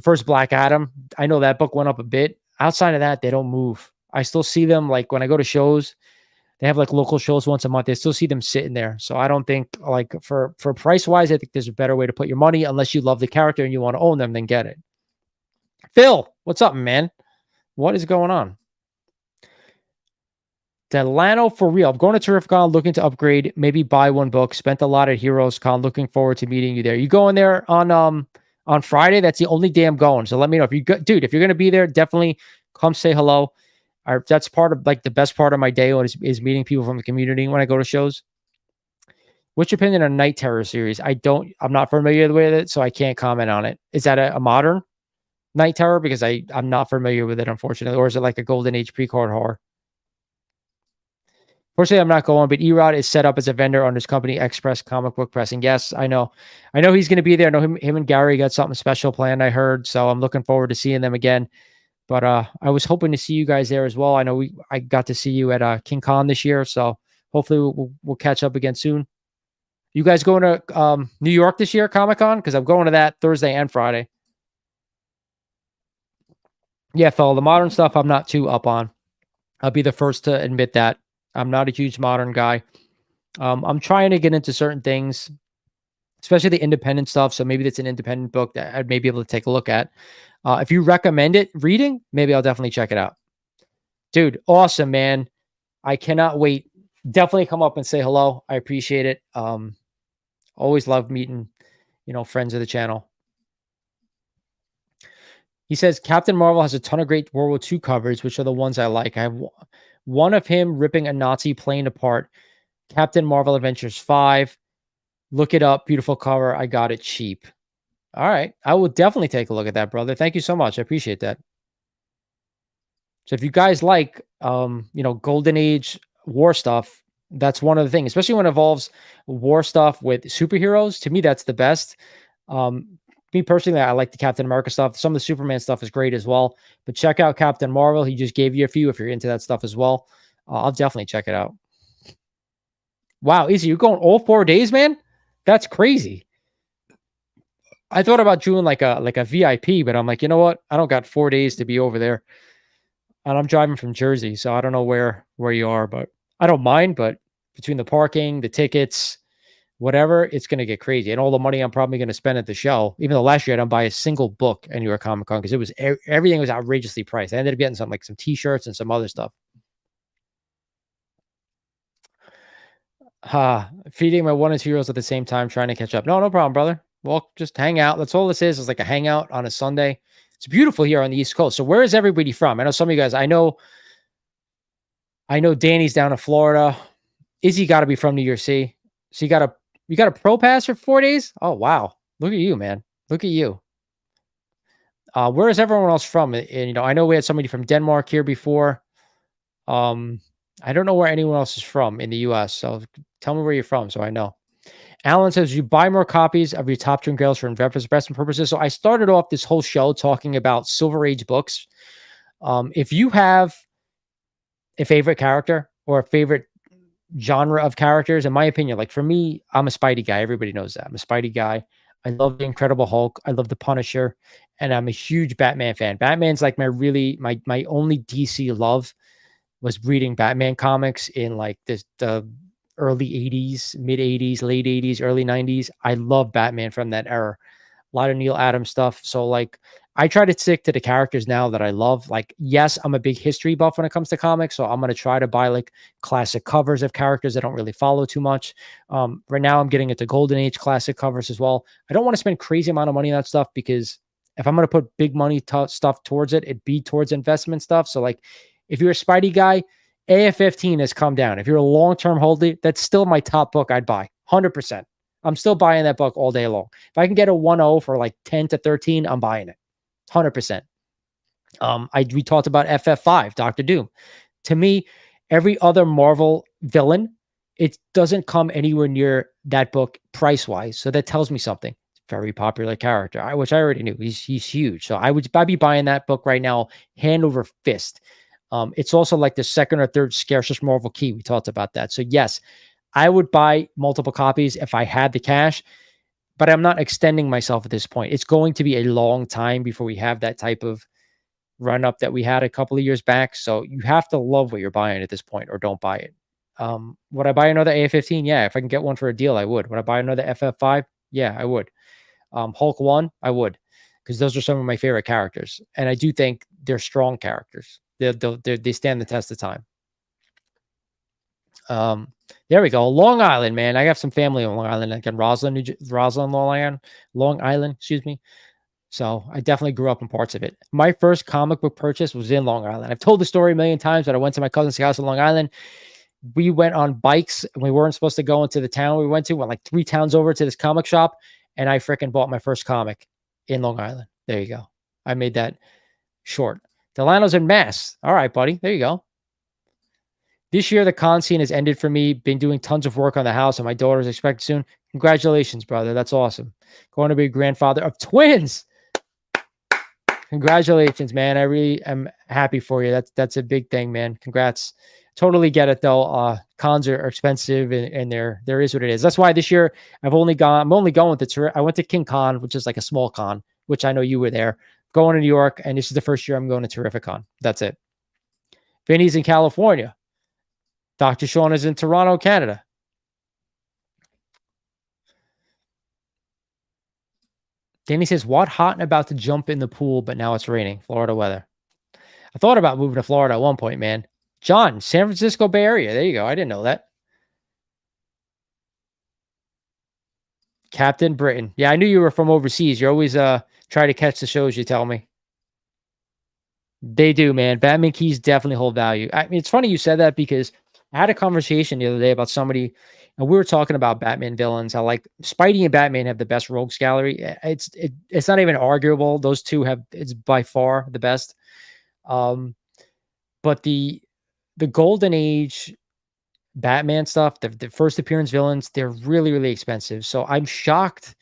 first Black Adam, I know that book went up a bit. Outside of that, they don't move. I still see them like when I go to shows. They have like local shows once a month. I still see them sitting there. So I don't think like for price wise, I think there's a better way to put your money unless you love the character and you want to own them, then get it. Phil, what's up, man? What is going on? Delano for real. I'm going to Terrificon, looking to upgrade, maybe buy one book. Spent a lot at Heroes Con. Looking forward to meeting you there. You going there on Friday? That's the only day I'm going. So let me know if you go, dude. If you're gonna be there, definitely come say hello. That's part of like the best part of my day is meeting people from the community when I go to shows. What's your opinion on Night Terror series? I'm not familiar with it, so I can't comment on it. Is that a modern Night Terror? Because I'm not familiar with it, unfortunately. Or is it like a Golden Age pre-card horror? Fortunately, I'm not going, but Erod is set up as a vendor on his company, Express Comic Book Pressing. Yes, I know. I know he's going to be there. I know him and Gary got something special planned, I heard. So I'm looking forward to seeing them again. But I was hoping to see you guys there as well. I know I got to see you at King Con this year. So hopefully we'll catch up again soon. You guys going to New York this year, Comic-Con? Because I'm going to that Thursday and Friday. Yeah, fella, the modern stuff I'm not too up on. I'll be the first to admit that. I'm not a huge modern guy. I'm trying to get into certain things, especially the independent stuff. So maybe that's an independent book that I'd maybe be able to take a look at. If you recommend it reading, maybe I'll definitely check it out. Dude, awesome, man. I cannot wait. Definitely come up and say hello. I appreciate it. Always love meeting, friends of the channel. He says Captain Marvel has a ton of great World War II covers, which are the ones I like. I have one of him ripping a Nazi plane apart. Captain Marvel Adventures 5. Look it up. Beautiful cover. I got it cheap. All right. I will definitely take a look at that, brother. Thank you so much. I appreciate that. So if you guys like, Golden Age war stuff, that's one of the things, especially when it involves war stuff with superheroes. To me, that's the best. Me personally, I like the Captain America stuff. Some of the Superman stuff is great as well. But check out Captain Marvel. He just gave you a few if you're into that stuff as well. I'll definitely check it out. Wow, Easy, you're going all 4 days, man? That's crazy. I thought about doing like a VIP, but I'm like, you know what? I don't got 4 days to be over there. And I'm driving from Jersey, so I don't know where you are, but I don't mind. But between the parking, the tickets, whatever, it's going to get crazy. And all the money I'm probably going to spend at the show, even though last year I didn't buy a single book at New York Comic Con because it was everything was outrageously priced. I ended up getting some t-shirts and some other stuff. Feeding my 1 and 2 year-olds at the same time, trying to catch up. No problem, brother. Well, just hang out. That's all this is like a hangout on a Sunday. It's beautiful here on the East Coast. So where is everybody from? I know some of you guys. I know Danny's down in Florida. Izzy got to be from New York City. So you got a pro pass for 4 days? Oh wow. Look at you, man. Look at you. Where is everyone else from? And I know we had somebody from Denmark here before. Um, I don't know where anyone else is from in the US. So tell me where you're from so I know. Alan says you buy more copies of your top 10 grails for investment purposes. So I started off this whole show talking about Silver Age books. If you have a favorite character or a favorite genre of characters, in my opinion, like for me, I'm a Spidey guy. Everybody knows that. I'm a Spidey guy. I love the Incredible Hulk. I love the Punisher, and I'm a huge Batman fan. Batman's like my only DC love was reading Batman comics in like the early 80s, mid 80s, late 80s, early 90s. I love Batman from that era. A lot of Neil Adams stuff. So like I try to stick to the characters now that I love. Like, yes, I'm a big history buff when it comes to comics. So I'm going to try to buy like classic covers of characters I don't really follow too much. Right now I'm getting into Golden Age classic covers as well. I don't want to spend crazy amount of money on that stuff because if I'm going to put big money stuff towards it, it'd be towards investment stuff. So like if you're a Spidey guy, AF-15 has come down. If you're a long-term holder, that's still my top book I'd buy. 100%. I'm still buying that book all day long. If I can get a 1.0 for like 10 to 13, I'm buying it. 100%. We talked about FF5, Doctor Doom. To me, every other Marvel villain, it doesn't come anywhere near that book price-wise. So that tells me something. Very popular character, which I already knew. He's huge. So I'd be buying that book right now, hand over fist. It's also like the second or third scarcest Marvel key. We talked about that. So yes, I would buy multiple copies if I had the cash, but I'm not extending myself at this point. It's going to be a long time before we have that type of run up that we had a couple of years back. So you have to love what you're buying at this point or don't buy it. Would I buy another AF-15? Yeah. If I can get one for a deal, I would. Would I buy another FF5? Yeah, I would. Hulk 1, I would, because those are some of my favorite characters. And I do think they're strong characters. They stand the test of time. There we go. Long Island, man. I have some family on Long Island, like in Roslyn, Long Island, excuse me. So I definitely grew up in parts of it. My first comic book purchase was in Long Island. I've told the story a million times, but I went to my cousin's house in Long Island. We went on bikes and we weren't supposed to go into the town we went like 3 towns over to this comic shop. And I freaking bought my first comic in Long Island. There you go. I made that short. Delano's in Mass. All right, buddy. There you go. This year, the con scene has ended for me. Been doing tons of work on the house, and my daughter's expected soon. Congratulations, brother. That's awesome. Going to be a grandfather of twins. Congratulations, man. I really am happy for you. That's a big thing, man. Congrats. Totally get it though. Cons are expensive, and there is what it is. That's why this year I'm only going to I went to King Con, which is like a small con, which I know you were there. Going to New York, and this is the first year I'm going to Terrificon. That's it. Vinny's in California. Dr. Sean is in Toronto, Canada. Danny says, what hot and about to jump in the pool, but now it's raining. Florida weather. I thought about moving to Florida at one point, man. John, San Francisco Bay Area. There you go. I didn't know that. Captain Britain. Yeah, I knew you were from overseas. You always try to catch the shows, you tell me. They do, man. Batman keys definitely hold value. I mean, it's funny you said that because I had a conversation the other day about somebody, and we were talking about Batman villains. How like Spidey and Batman have the best rogues gallery. It's not even arguable. Those two it's by far the best. But the Golden Age Batman stuff, the first appearance villains, they're really, really expensive. So I'm shocked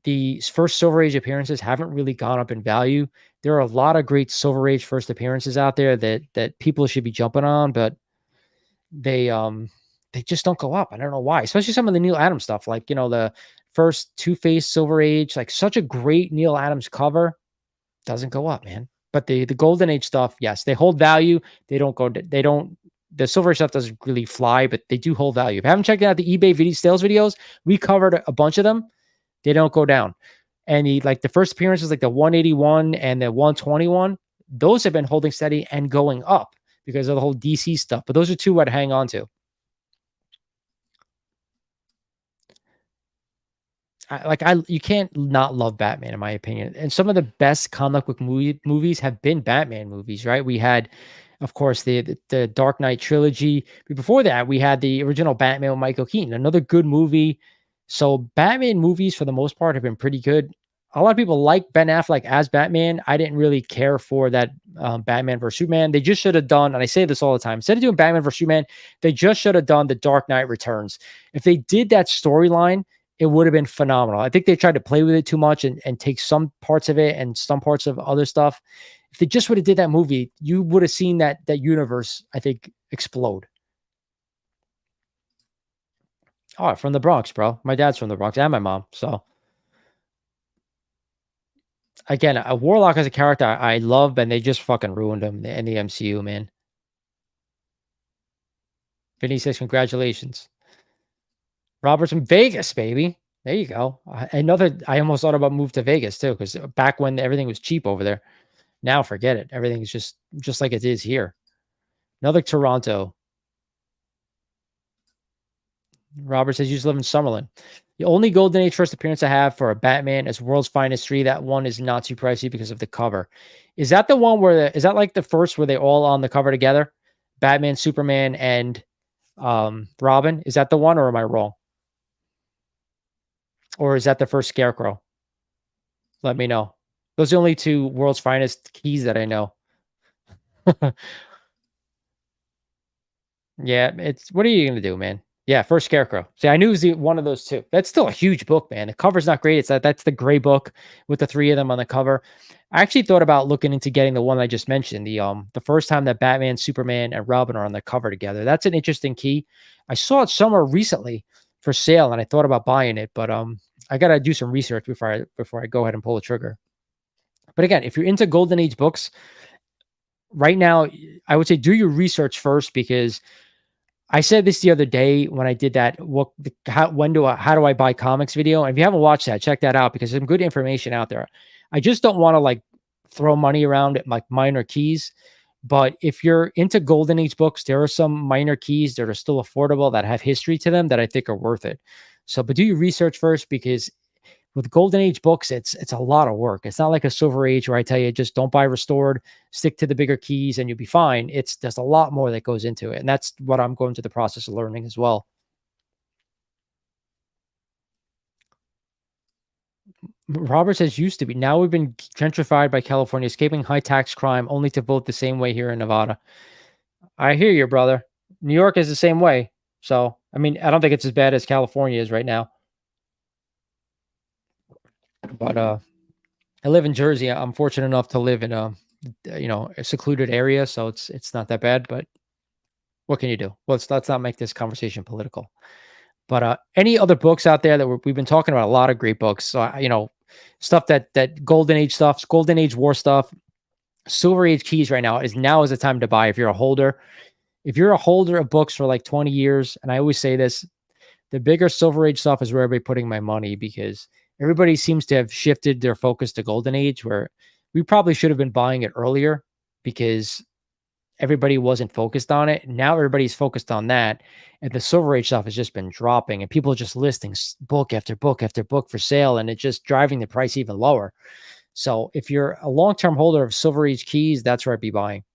the first Silver Age appearances haven't really gone up in value. There are a lot of great Silver Age first appearances out there that people should be jumping on, but they just don't go up. I don't know why. Especially some of the Neil Adams stuff, like the first Two-Face Silver Age, like such a great Neil Adams cover, doesn't go up, man. But the Golden Age stuff, yes, they hold value. The Silver Age stuff doesn't really fly, but they do hold value. If you haven't checked out the eBay sales videos, we covered a bunch of them. They don't go down. And the first appearances, like the 181 and the 121, those have been holding steady and going up because of the whole DC stuff. But those are two I'd hang on to. you can't not love Batman in my opinion. And some of the best comic book movies have been Batman movies, right? We had, of course, the Dark Knight trilogy. But before that, we had the original Batman with Michael Keaton, another good movie. So Batman movies, for the most part, have been pretty good. A lot of people like Ben Affleck as Batman. I didn't really care for that Batman versus Superman. They just should have done, and I say this all the time, instead of doing Batman versus Superman, they just should have done the Dark Knight Returns. If they did that storyline, it would have been phenomenal. I think they tried to play with it too much and take some parts of it and some parts of other stuff. If they just would have did that movie, you would have seen that universe, I think, explode. Oh, from the Bronx, bro. My dad's from the Bronx and my mom. So again, a Warlock as a character I love, and they just fucking ruined him in the MCU, man. Vinny says, congratulations. Robert's from Vegas, baby. There you go. I almost thought about move to Vegas too, because back when everything was cheap over there. Now forget it. Everything's just like it is here. Another Toronto. Robert says, you just live in Summerlin. The only Golden Age first appearance I have for a Batman is World's Finest 3. That one is not too pricey because of the cover. Is that the one where is that like the first where they all on the cover together? Batman, Superman, and Robin? Is that the one, or am I wrong? Or is that the first Scarecrow? Let me know. Those are the only two World's Finest keys that I know. Yeah, it's what are you gonna do, man? Yeah, first Scarecrow. See, I knew it was one of those two. That's still a huge book, man. The cover's not great. It's that's the gray book with the three of them on the cover. I actually thought about looking into getting the one I just mentioned, the first time that Batman, Superman, and Robin are on the cover together. That's an interesting key. I saw it somewhere recently for sale, and I thought about buying it, but I gotta do some research before I go ahead and pull the trigger. But again, if you're into Golden Age books, right now, I would say do your research first, because I said this the other day when I did that. How do I buy comics video? And if you haven't watched that, check that out, because there's some good information out there. I just don't want to like throw money around at like minor keys. But if you're into Golden Age books, there are some minor keys that are still affordable that have history to them that I think are worth it. So, but do your research first, because with Golden Age books, it's a lot of work. It's not like a Silver Age where I tell you just don't buy restored, stick to the bigger keys, and you'll be fine. There's a lot more that goes into it, and that's what I'm going through the process of learning as well. Robert says used to be. Now we've been gentrified by California, escaping high tax crime, only to vote the same way here in Nevada. I hear you, brother. New York is the same way. So, I mean, I don't think it's as bad as California is right now. But I live in Jersey. I'm fortunate enough to live in a secluded area, so it's not that bad. But what can you do? Let's not make this conversation political. But any other books out there that we've been talking about? A lot of great books. So stuff that Golden Age stuff, Golden Age War stuff, Silver Age keys. Right now is the time to buy if you're a holder. If you're a holder of books for like 20 years, and I always say this, the bigger Silver Age stuff is where everybody putting my money, because everybody seems to have shifted their focus to Golden Age, where we probably should have been buying it earlier because everybody wasn't focused on it. Now everybody's focused on that. And the Silver Age stuff has just been dropping, and people are just listing book after book after book for sale, and it's just driving the price even lower. So if you're a long-term holder of Silver Age keys, that's where I'd be buying.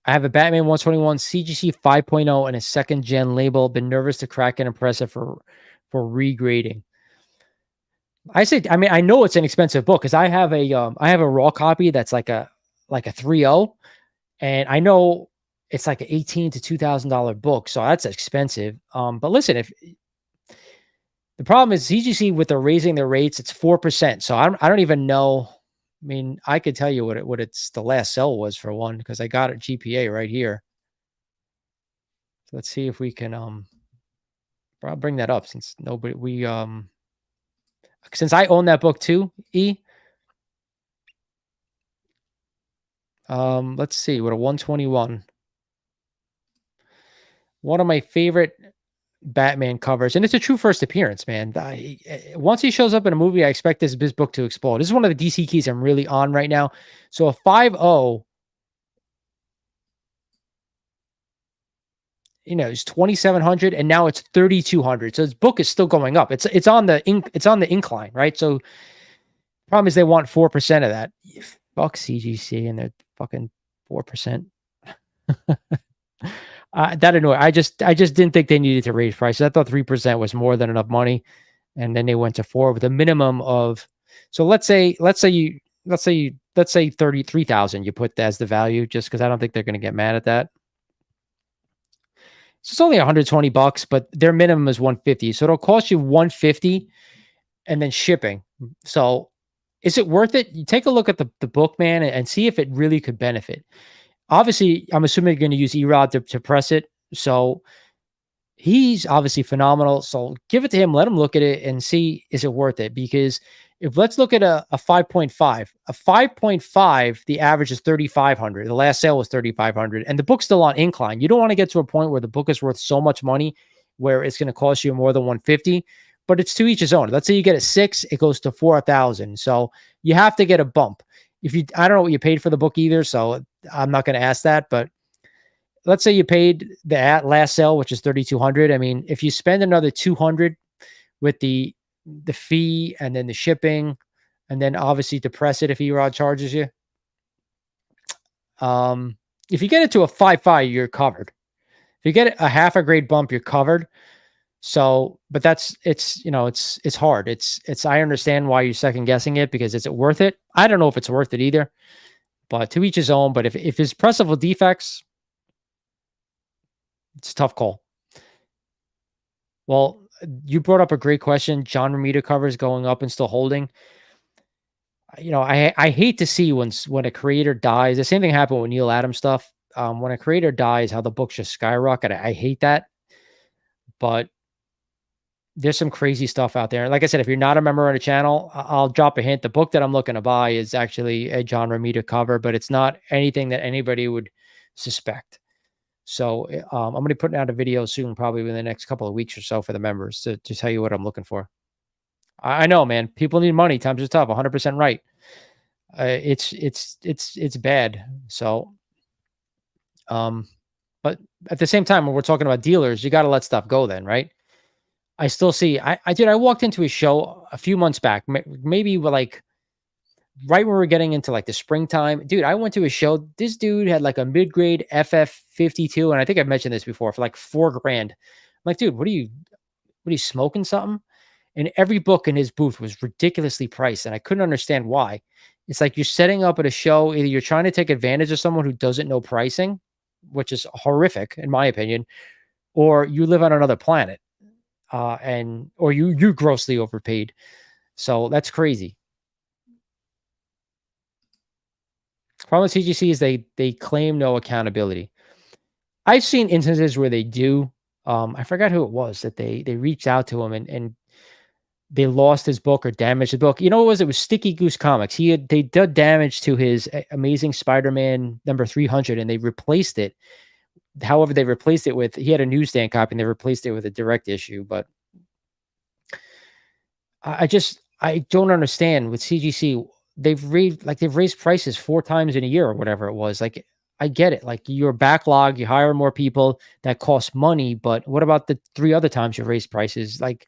I have a Batman 121 CGC 5.0 and a second gen label. Been nervous to crack an impressive for regrading. I mean, I know it's an expensive book because I have a raw copy that's like a 3.0, and I know it's like an $18 to $2,000 book, so that's expensive. But listen, if the problem is CGC with the raising their rates, it's 4%. So I don't even know. I mean, I could tell you what it's the last sell was for one, because I got a GPA right here. So let's see if we can I'll bring that up since since I own that book too, E. Let's see, what a 121. One of my favorite Batman covers, and it's a true first appearance, man. Once he shows up in a movie, I expect this book to explode. This is one of the DC keys I'm really on right now. So a 5.0 it's 2,700 and now it's 3,200. So this book is still going up. It's on the incline, right? So problem is they want 4% of that. Fuck CGC and they're fucking 4%. That annoyed. I just didn't think they needed to raise prices. I thought 3% was more than enough money, and then they went to 4 with a minimum of. So let's say 33,000. You put as the value, just because I don't think they're going to get mad at that. So it's only $120, but their minimum is 150. So it'll cost you 150, and then shipping. So is it worth it? You take a look at the book, man, and see if it really could benefit. Obviously, I'm assuming you're going to use Erod to press it. So he's obviously phenomenal. So give it to him. Let him look at it and see, is it worth it? Because if let's look at a 5.5, a 5.5, the average is 3,500. The last sale was 3,500, and the book's still on incline. You don't want to get to a point where the book is worth so much money where it's going to cost you more than 150. But it's to each his own. Let's say you get a 6, it goes to 4,000. So you have to get a bump. I don't know what you paid for the book either, so I'm not going to ask that. But let's say you paid the last sale, which is 3,200. I mean, if you spend another 200 with the fee and then the shipping, and then obviously to press it if Erod charges you. If you get it to a 5.5, you're covered. If you get a half a grade bump, you're covered. So, but it's hard. I understand why you're second guessing it, because is it worth it? I don't know if it's worth it either, but to each his own. But if it's pressable defects, it's a tough call. Well, you brought up a great question. John Romita covers going up and still holding. I hate to see when a creator dies. The same thing happened with Neil Adams stuff. When a creator dies, how the books just skyrocket. I hate that. But there's some crazy stuff out there. Like I said, if you're not a member on the channel, I'll drop a hint. The book that I'm looking to buy is actually a John Romita cover, but it's not anything that anybody would suspect. So I'm going to be putting out a video soon, probably within the next couple of weeks or so for the members to tell you what I'm looking for. I know, man. People need money. Times are tough. 100% right. It's bad. So, but at the same time, when we're talking about dealers, you got to let stuff go then, right? I still see, I walked into a show a few months back, maybe like right when we were getting into like the springtime. Dude, I went to a show. This dude had like a mid-grade FF52. And I think I've mentioned this before, for like $4,000. I'm like, dude, what are you smoking something? And every book in his booth was ridiculously priced. And I couldn't understand why. It's like you're setting up at a show. Either you're trying to take advantage of someone who doesn't know pricing, which is horrific in my opinion, or you live on another planet. Or you grossly overpaid. So that's crazy. Problem with CGC is they claim no accountability. I've seen instances where they do. I forgot who it was that they reached out to him and they lost his book or damaged the book. You know what it was? It was Sticky Goose Comics. They did damage to his Amazing Spider-Man number 300, and they replaced it. However, they replaced it with, he had a newsstand copy, and they replaced it with a direct issue. But I don't understand with CGC. They've raised prices 4 times in a year or whatever it was. Like, I get it. Like, your backlog, you hire more people, that costs money. But what about the 3 other times you've raised prices? Like,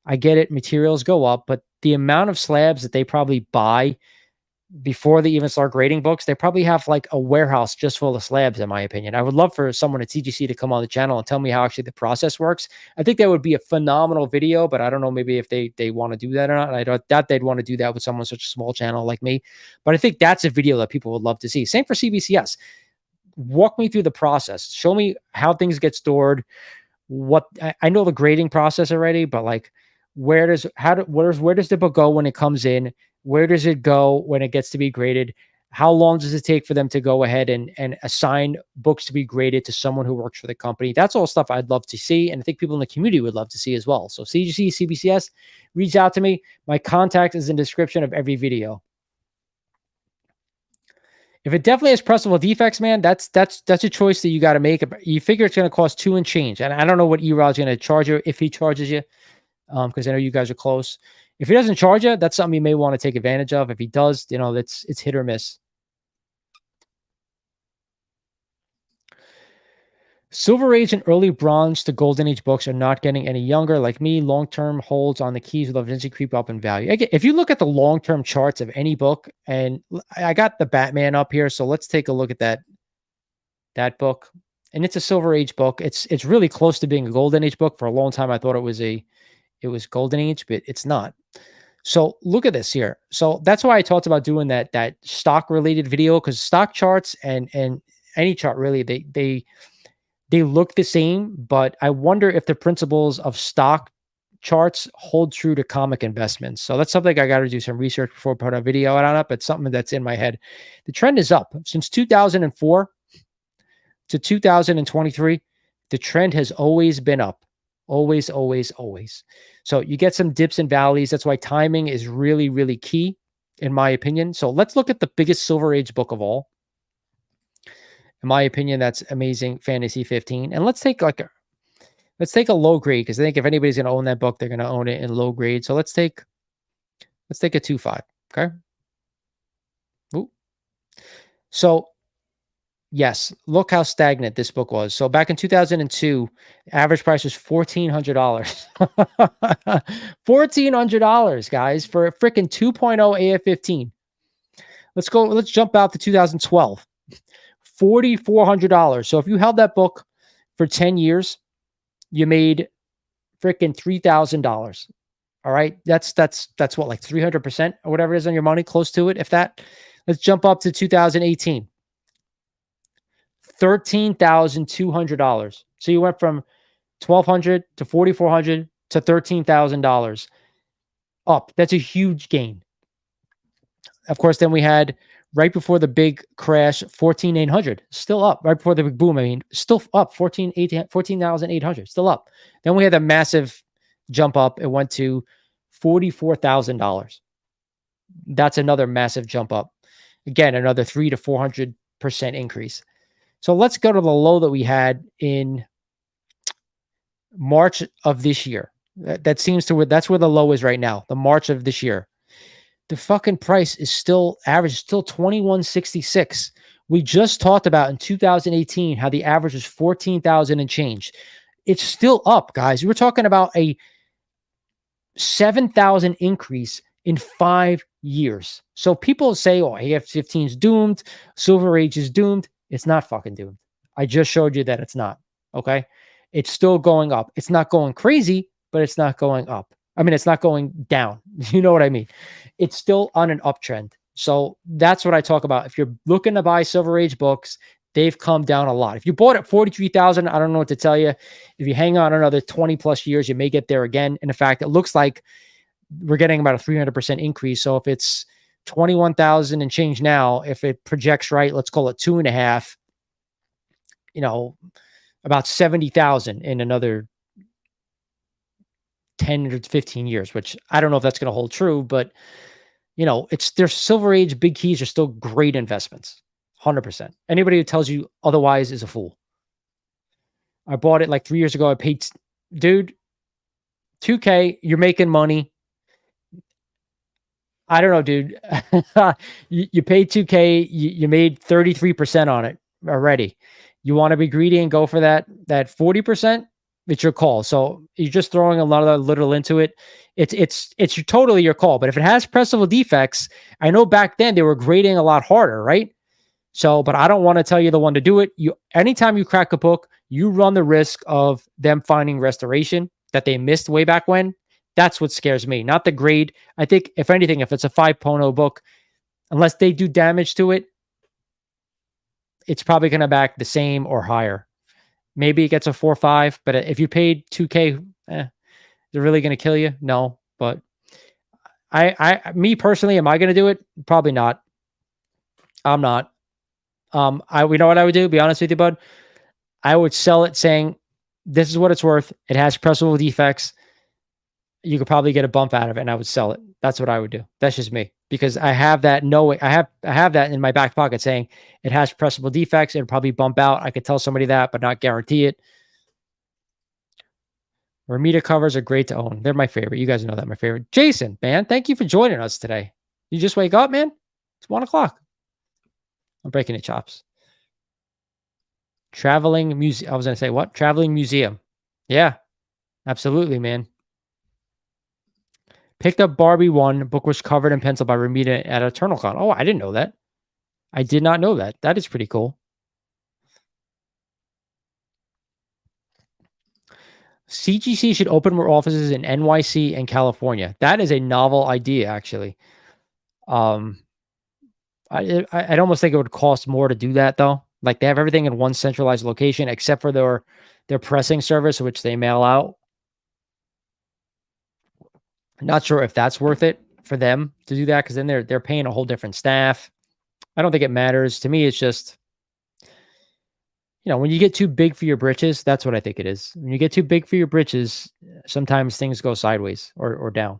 I get it. Materials go up, but the amount of slabs that they probably buy before they even start grading books, they probably have like a warehouse just full of slabs, in my opinion. I would love for someone at TGC to come on the channel and tell me how actually the process works. I think that would be a phenomenal video, but I don't know maybe if they want to do that or not. I doubt they'd want to do that with someone such a small channel like me, but I think that's a video that people would love to see. Same for CBCS. Walk me through the process. Show me how things get stored. What I know the grading process already, but like, where does the book go when it comes in? Where does it go when it gets to be graded? How long does it take for them to go ahead and assign books to be graded to someone who works for the company? That's all stuff I'd love to see, and I think people in the community would love to see as well. So CGC, CBCS, reach out to me. My contact is in the description of every video. If it definitely has pressable defects, man, that's a choice that you got to make. You figure it's going to cost $2 and change, and I don't know what Erod's going to charge you if he charges you, because I know you guys are close. If he doesn't charge you, that's something you may want to take advantage of. If he does, it's hit or miss. Silver Age and early Bronze to Golden Age books are not getting any younger. Like me, long-term holds on the keys will eventually creep up in value. Again, if you look at the long-term charts of any book, and I got the Batman up here, so let's take a look at that book. And it's a Silver Age book. It's really close to being a Golden Age book. For a long time, I thought it was Golden Age, but it's not. So look at this here. So that's why I talked about doing that stock related video, because stock charts and any chart really, they look the same, but I wonder if the principles of stock charts hold true to comic investments. So that's something I got to do some research before I put a video out on it, but something that's in my head. The trend is up since 2004 to 2023. The trend has always been up. Always, always, always. So you get some dips and valleys. That's why timing is really, really key, in my opinion. So let's look at the biggest Silver Age book of all. In my opinion, that's Amazing Fantasy 15. And let's take a low grade, because I think if anybody's going to own that book, they're going to own it in low grade. So let's take a 2.5. Okay. Ooh. So yes, look how stagnant this book was. So back in 2002, average price was $1,400. $1,400, guys, for a freaking 2.0 AF15. Let's jump out to 2012. $4,400. So if you held that book for 10 years, you made freaking $3,000. All right. That's what, like 300% or whatever it is on your money, close to it, if that. Let's jump up to 2018. $13,200. So you went from $1,200 to $4,400 to $13,000 up. That's a huge gain. Of course, then we had right before the big crash, 14,800, still up. Right before the big boom, I mean, still up. 14,800, still up. Then we had a massive jump up. It went to $44,000. That's another massive jump up. Again, another 300 to 400% increase. So let's go to the low that we had in March of this year. That seems to where that's where the low is right now. The March of this year. The fucking price is still average, still 2166. We just talked about in 2018 how the average was 14,000 and change. It's still up, guys. We're talking about a 7,000 increase in 5 years. So people say, oh, AF15 is doomed. Silver Age is doomed. It's not fucking doomed. I just showed you that it's not. Okay. It's still going up. It's not going crazy, but it's not going up. I mean, it's not going down. You know what I mean? It's still on an uptrend. So that's what I talk about. If you're looking to buy Silver Age books, they've come down a lot. If you bought at 43,000, I don't know what to tell you. If you hang on another 20 plus years, you may get there again. And in fact, it looks like we're getting about a 300% increase. So if it's 21,000 and change now, if it projects right, let's call it 2.5, about 70,000 in another 10 or 15 years, which I don't know if that's going to hold true, but their Silver Age big keys are still great investments. 100%. Anybody who tells you otherwise is a fool. I bought it like 3 years ago. I paid, dude, $2K, you're making money. I don't know, dude. you paid $2K, you made 33% on it already. You want to be greedy and go for that 40%? It's your call. So you're just throwing a lot of little into it. It's totally your call. But if it has pressable defects, I know back then they were grading a lot harder, right? So, but I don't want to tell you the one to do it. Anytime you crack a book, you run the risk of them finding restoration that they missed way back when. That's what scares me, not the grade. I think if anything, if it's a 5.0 book, unless they do damage to it, it's probably going to back the same or higher. Maybe it gets a 4.5, but if you paid $2K, they're really going to kill you? No, but me personally, am I going to do it? Probably not. I'm not. We know what I would do. Be honest with you, bud. I would sell it saying, this is what it's worth. It has pressable defects. You could probably get a bump out of it, and I would sell it. That's what I would do. That's just me, because I have that I have that in my back pocket saying it has pressable defects. It'll probably bump out. I could tell somebody that, but not guarantee it. Ramita covers are great to own. They're my favorite. You guys know that my favorite. Jason, man, thank you for joining us today. You just wake up, man. It's 1 o'clock. I'm breaking the chops. Traveling museum. I was gonna say what? Traveling museum. Yeah, absolutely, man. Picked up Barbie 1. Book was covered in pencil by Ramita at EternalCon. Oh, I didn't know that. I did not know that. That is pretty cool. CGC should open more offices in NYC and California. That is a novel idea, actually. Um, I'd almost think it would cost more to do that, though. Like they have everything in one centralized location, except for their pressing service, which they mail out. Not sure if that's worth it for them to do that because then they're paying a whole different staff. I don't think it matters to me. It's just when you get too big for your britches, that's what I think it is. When you get too big for your britches, sometimes things go sideways or down.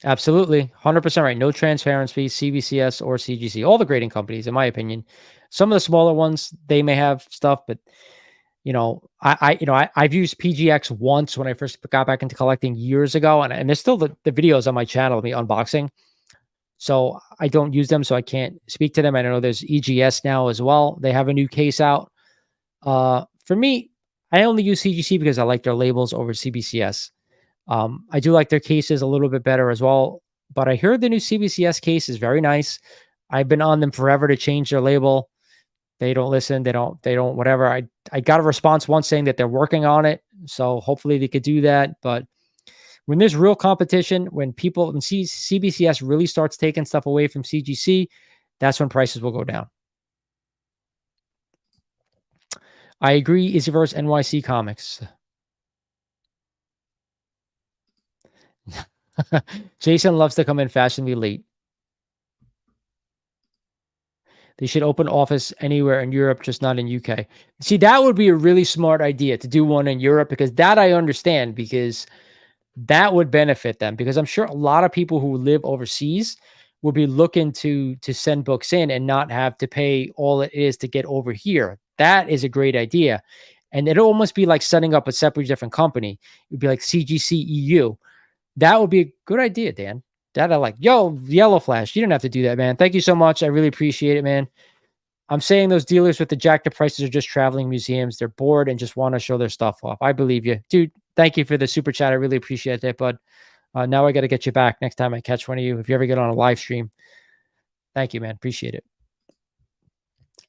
Absolutely. 100% right. No transparency, CBCS or CGC, all the grading companies, in my opinion. Some of the smaller ones, they may have stuff, but I've used PGX once when I first got back into collecting years ago, and there's still the videos on my channel of me unboxing. So I don't use them, so I can't speak to them. I know there's EGS now as well. They have a new case out. For me, I only use CGC because I like their labels over CBCS. I do like their cases a little bit better as well, but I heard the new CBCS case is very nice. I've been on them forever to change their label. They don't listen. They don't whatever. I got a response once saying that they're working on it. So hopefully they could do that. But when there's real competition, when CBCS really starts taking stuff away from CGC, that's when prices will go down. I agree. Easyverse NYC Comics. Jason loves to come in fashionably late. They should open office anywhere in Europe, just not in UK. See, that would be a really smart idea to do one in Europe because that I understand because that would benefit them because I'm sure a lot of people who live overseas will be looking to send books in and not have to pay all it is to get over here. That is a great idea. And it'll almost be like setting up a separate different company. It'd be like CGC EU. That would be a good idea, Dan. That I like. Yo, Yellow Flash, you didn't have to do that, man. Thank you so much. I really appreciate it, man. I'm saying those dealers with the jacked up prices are just traveling museums. They're bored and just want to show their stuff off. I believe you. Dude, thank you for the super chat. I really appreciate that, bud. Now I got to get you back next time I catch one of you. If you ever get on a live stream. Thank you, man. Appreciate it.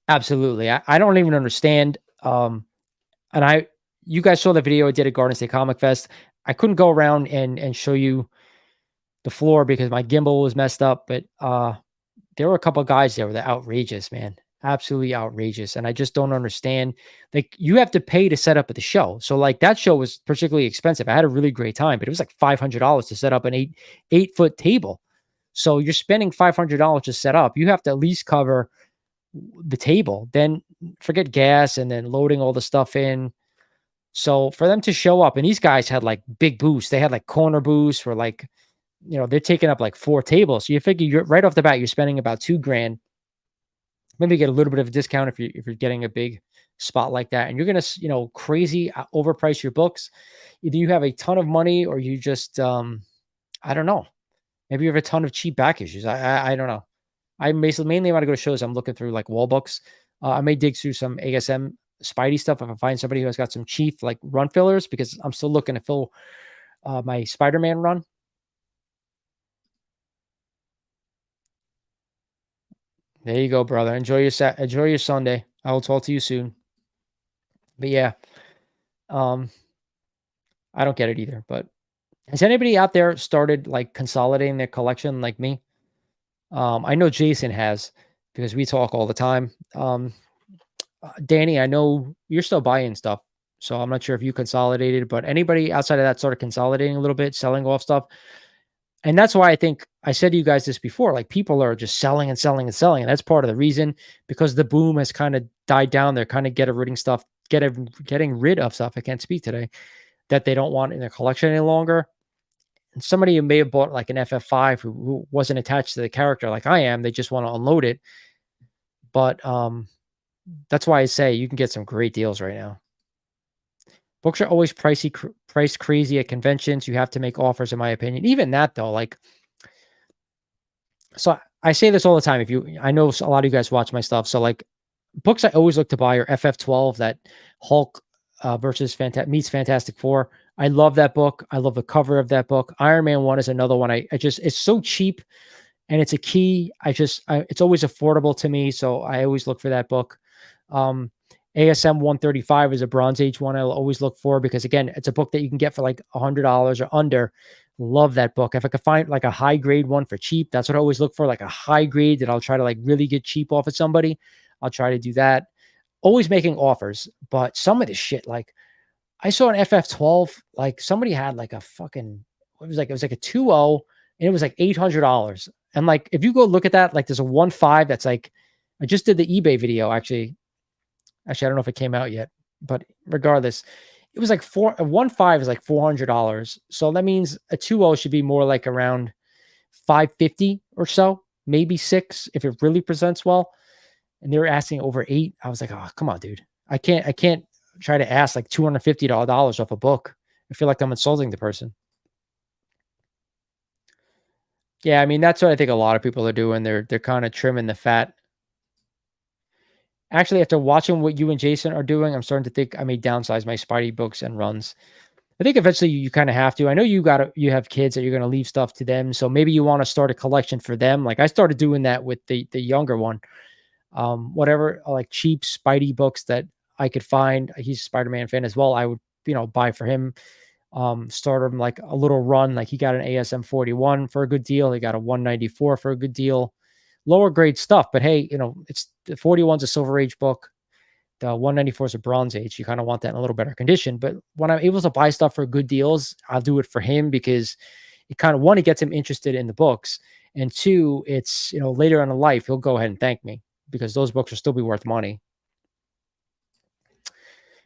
Absolutely. I don't even understand. You guys saw the video I did at Garden State Comic Fest. I couldn't go around and show you the floor because my gimbal was messed up, but there were a couple of guys there that were outrageous, man. Absolutely outrageous. And I just don't understand. Like, you have to pay to set up at the show. So like that show was particularly expensive. I had a really great time, but it was like $500 to set up an 8-foot table. So you're spending $500 to set up. You have to at least cover the table, then forget gas and then loading all the stuff in. So for them to show up, and these guys had like big booths, they had like corner booths for like, they're taking up like 4 tables. So you figure you're right off the bat, you're spending about $2,000. Maybe get a little bit of a discount if you're getting a big spot like that, and you're gonna crazy overprice your books. Either you have a ton of money or you just I don't know. Maybe you have a ton of cheap back issues. I don't know. I mainly want to go to shows. I'm looking through like wall books. I may dig through some ASM Spidey stuff if I find somebody who has got some cheap like run fillers because I'm still looking to fill my Spider-Man run. There you go, brother. Enjoy your Sunday. I will talk to you soon. But yeah, I don't get it either. But has anybody out there started like consolidating their collection like me? I know Jason has because we talk all the time. Danny, I know you're still buying stuff, so I'm not sure if you consolidated, but anybody outside of that started consolidating a little bit, selling off stuff. And that's why I think I said to you guys this before, like people are just selling and selling and selling. And that's part of the reason because the boom has kind of died down. They're kind of getting rid of stuff. I can't speak today that they don't want in their collection any longer. And somebody who may have bought like an FF5 who wasn't attached to the character like I am, they just want to unload it. But that's why I say you can get some great deals right now. Books are always priced crazy at conventions. You have to make offers, in my opinion. Even that, though, like, so I say this all the time. I know a lot of you guys watch my stuff. So, like, books I always look to buy are FF12, that Hulk versus meets Fantastic Four. I love that book. I love the cover of that book. Iron Man 1 is another one. I just, it's so cheap and it's a key. It's always affordable to me. So I always look for that book. Um, ASM 135 is a Bronze Age one I'll always look for because, again, it's a book that you can get for like $100 or under. Love that book. If I could find like a high grade one for cheap, that's what I always look for, like a high grade that I'll try to like really get cheap off of somebody. I'll try to do that. Always making offers, but some of this shit, like I saw an FF12, like somebody had like a fucking, it was like a 2.0 and it was like $800. And like, if you go look at that, like there's a 1.5 that's like, I just did the eBay video actually. Actually, I don't know if it came out yet, but regardless, it was like a 1.5 is like $400. So that means a 2.0 should be more like around 550 or so, maybe six if it really presents well. And they were asking over 8. I was like, oh, come on, dude. I can't try to ask like $250 off a book. I feel like I'm insulting the person. Yeah, I mean, that's what I think a lot of people are doing. They're kind of trimming the fat. Actually, after watching what you and Jason are doing, I'm starting to think I may downsize my Spidey books and runs. I think eventually you kind of have to. I know you have kids that you're going to leave stuff to them, so maybe you want to start a collection for them. Like I started doing that with the younger one. Whatever like cheap Spidey books that I could find. He's a Spider-Man fan as well. I would, buy for him. Start him like a little run. Like he got an ASM 41 for a good deal. He got a 194 for a good deal. Lower grade stuff, but hey, it's the 41's a Silver Age book. The 194 is a Bronze Age. You kind of want that in a little better condition. But when I'm able to buy stuff for good deals, I'll do it for him because it kind of, one, it gets him interested in the books, and two, it's later on in life he'll go ahead and thank me because those books will still be worth money.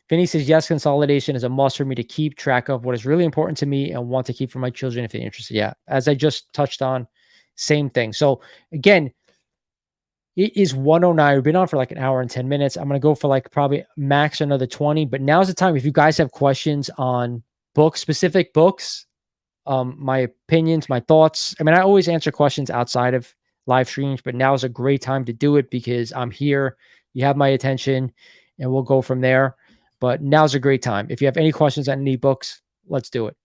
Vinny says, yes, consolidation is a must for me to keep track of what is really important to me and want to keep for my children if they're interested. Yeah, as I just touched on, same thing. So again, it is 109. We've been on for like an hour and 10 minutes. I'm going to go for like probably max another 20, but now's the time. If you guys have questions on specific books, my opinions, my thoughts. I mean, I always answer questions outside of live streams, but now is a great time to do it because I'm here. You have my attention and we'll go from there. But now's a great time. If you have any questions on any books, let's do it.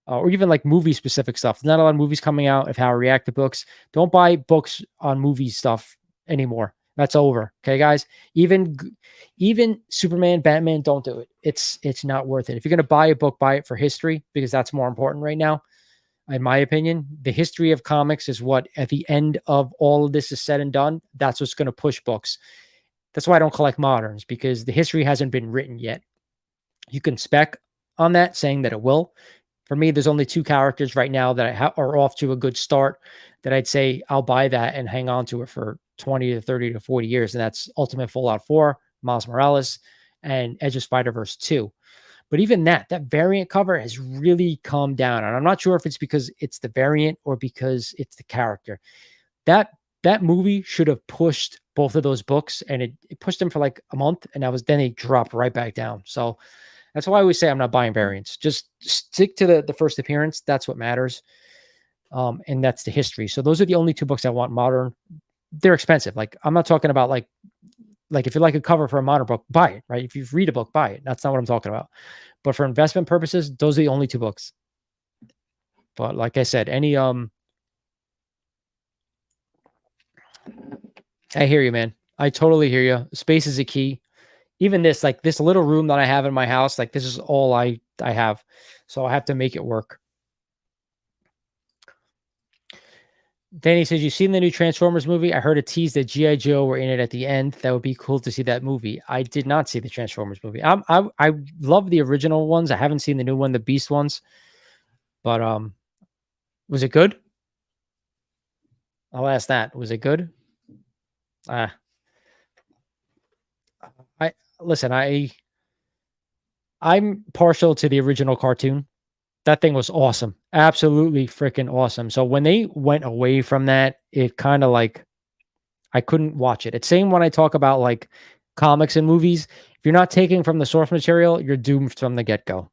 Or even like movie specific stuff. There's not a lot of movies coming out of how I react to books. Don't buy books on movie stuff anymore. That's over. Okay, guys. Even Superman, Batman, don't do it. It's not worth it. If you're gonna buy a book, buy it for history because that's more important right now. In my opinion, the history of comics is what at the end of all of this is said and done. That's what's gonna push books. That's why I don't collect moderns because the history hasn't been written yet. You can spec on that saying that it will. For me, there's only 2 characters right now that are off to a good start that I'd say I'll buy that and hang on to it for 20 to 30 to 40 years. And that's Ultimate Fallout 4, Miles Morales, and Edge of Spider-Verse 2. But even that variant cover has really calmed down. And I'm not sure if it's because it's the variant or because it's the character. That movie should have pushed both of those books, and it pushed them for like a month, and then they dropped right back down. So that's why I always say I'm not buying variants. Just stick to the first appearance. That's what matters. And that's the history. So those are the only 2 books I want modern. They're expensive. Like I'm not talking about like if you like a cover for a modern book, buy it, right? If you read a book, buy it. That's not what I'm talking about. But for investment purposes, those are the only 2 books. But like I said, I hear you, man. I totally hear you. Space is a key. Even this, like this little room that I have in my house, like this is all I have. So I have to make it work. Danny says, you seen the new Transformers movie? I heard a tease that G.I. Joe were in it at the end. That would be cool to see that movie. I did not see the Transformers movie. I love the original ones. I haven't seen the new one, the Beast ones. But was it good? I'll ask that. Was it good? I'm partial to the original cartoon. That thing was awesome. Absolutely freaking awesome. So when they went away from that, it kind of like I couldn't watch it. It's same when I talk about like comics and movies. If you're not taking from the source material, you're doomed from the get-go.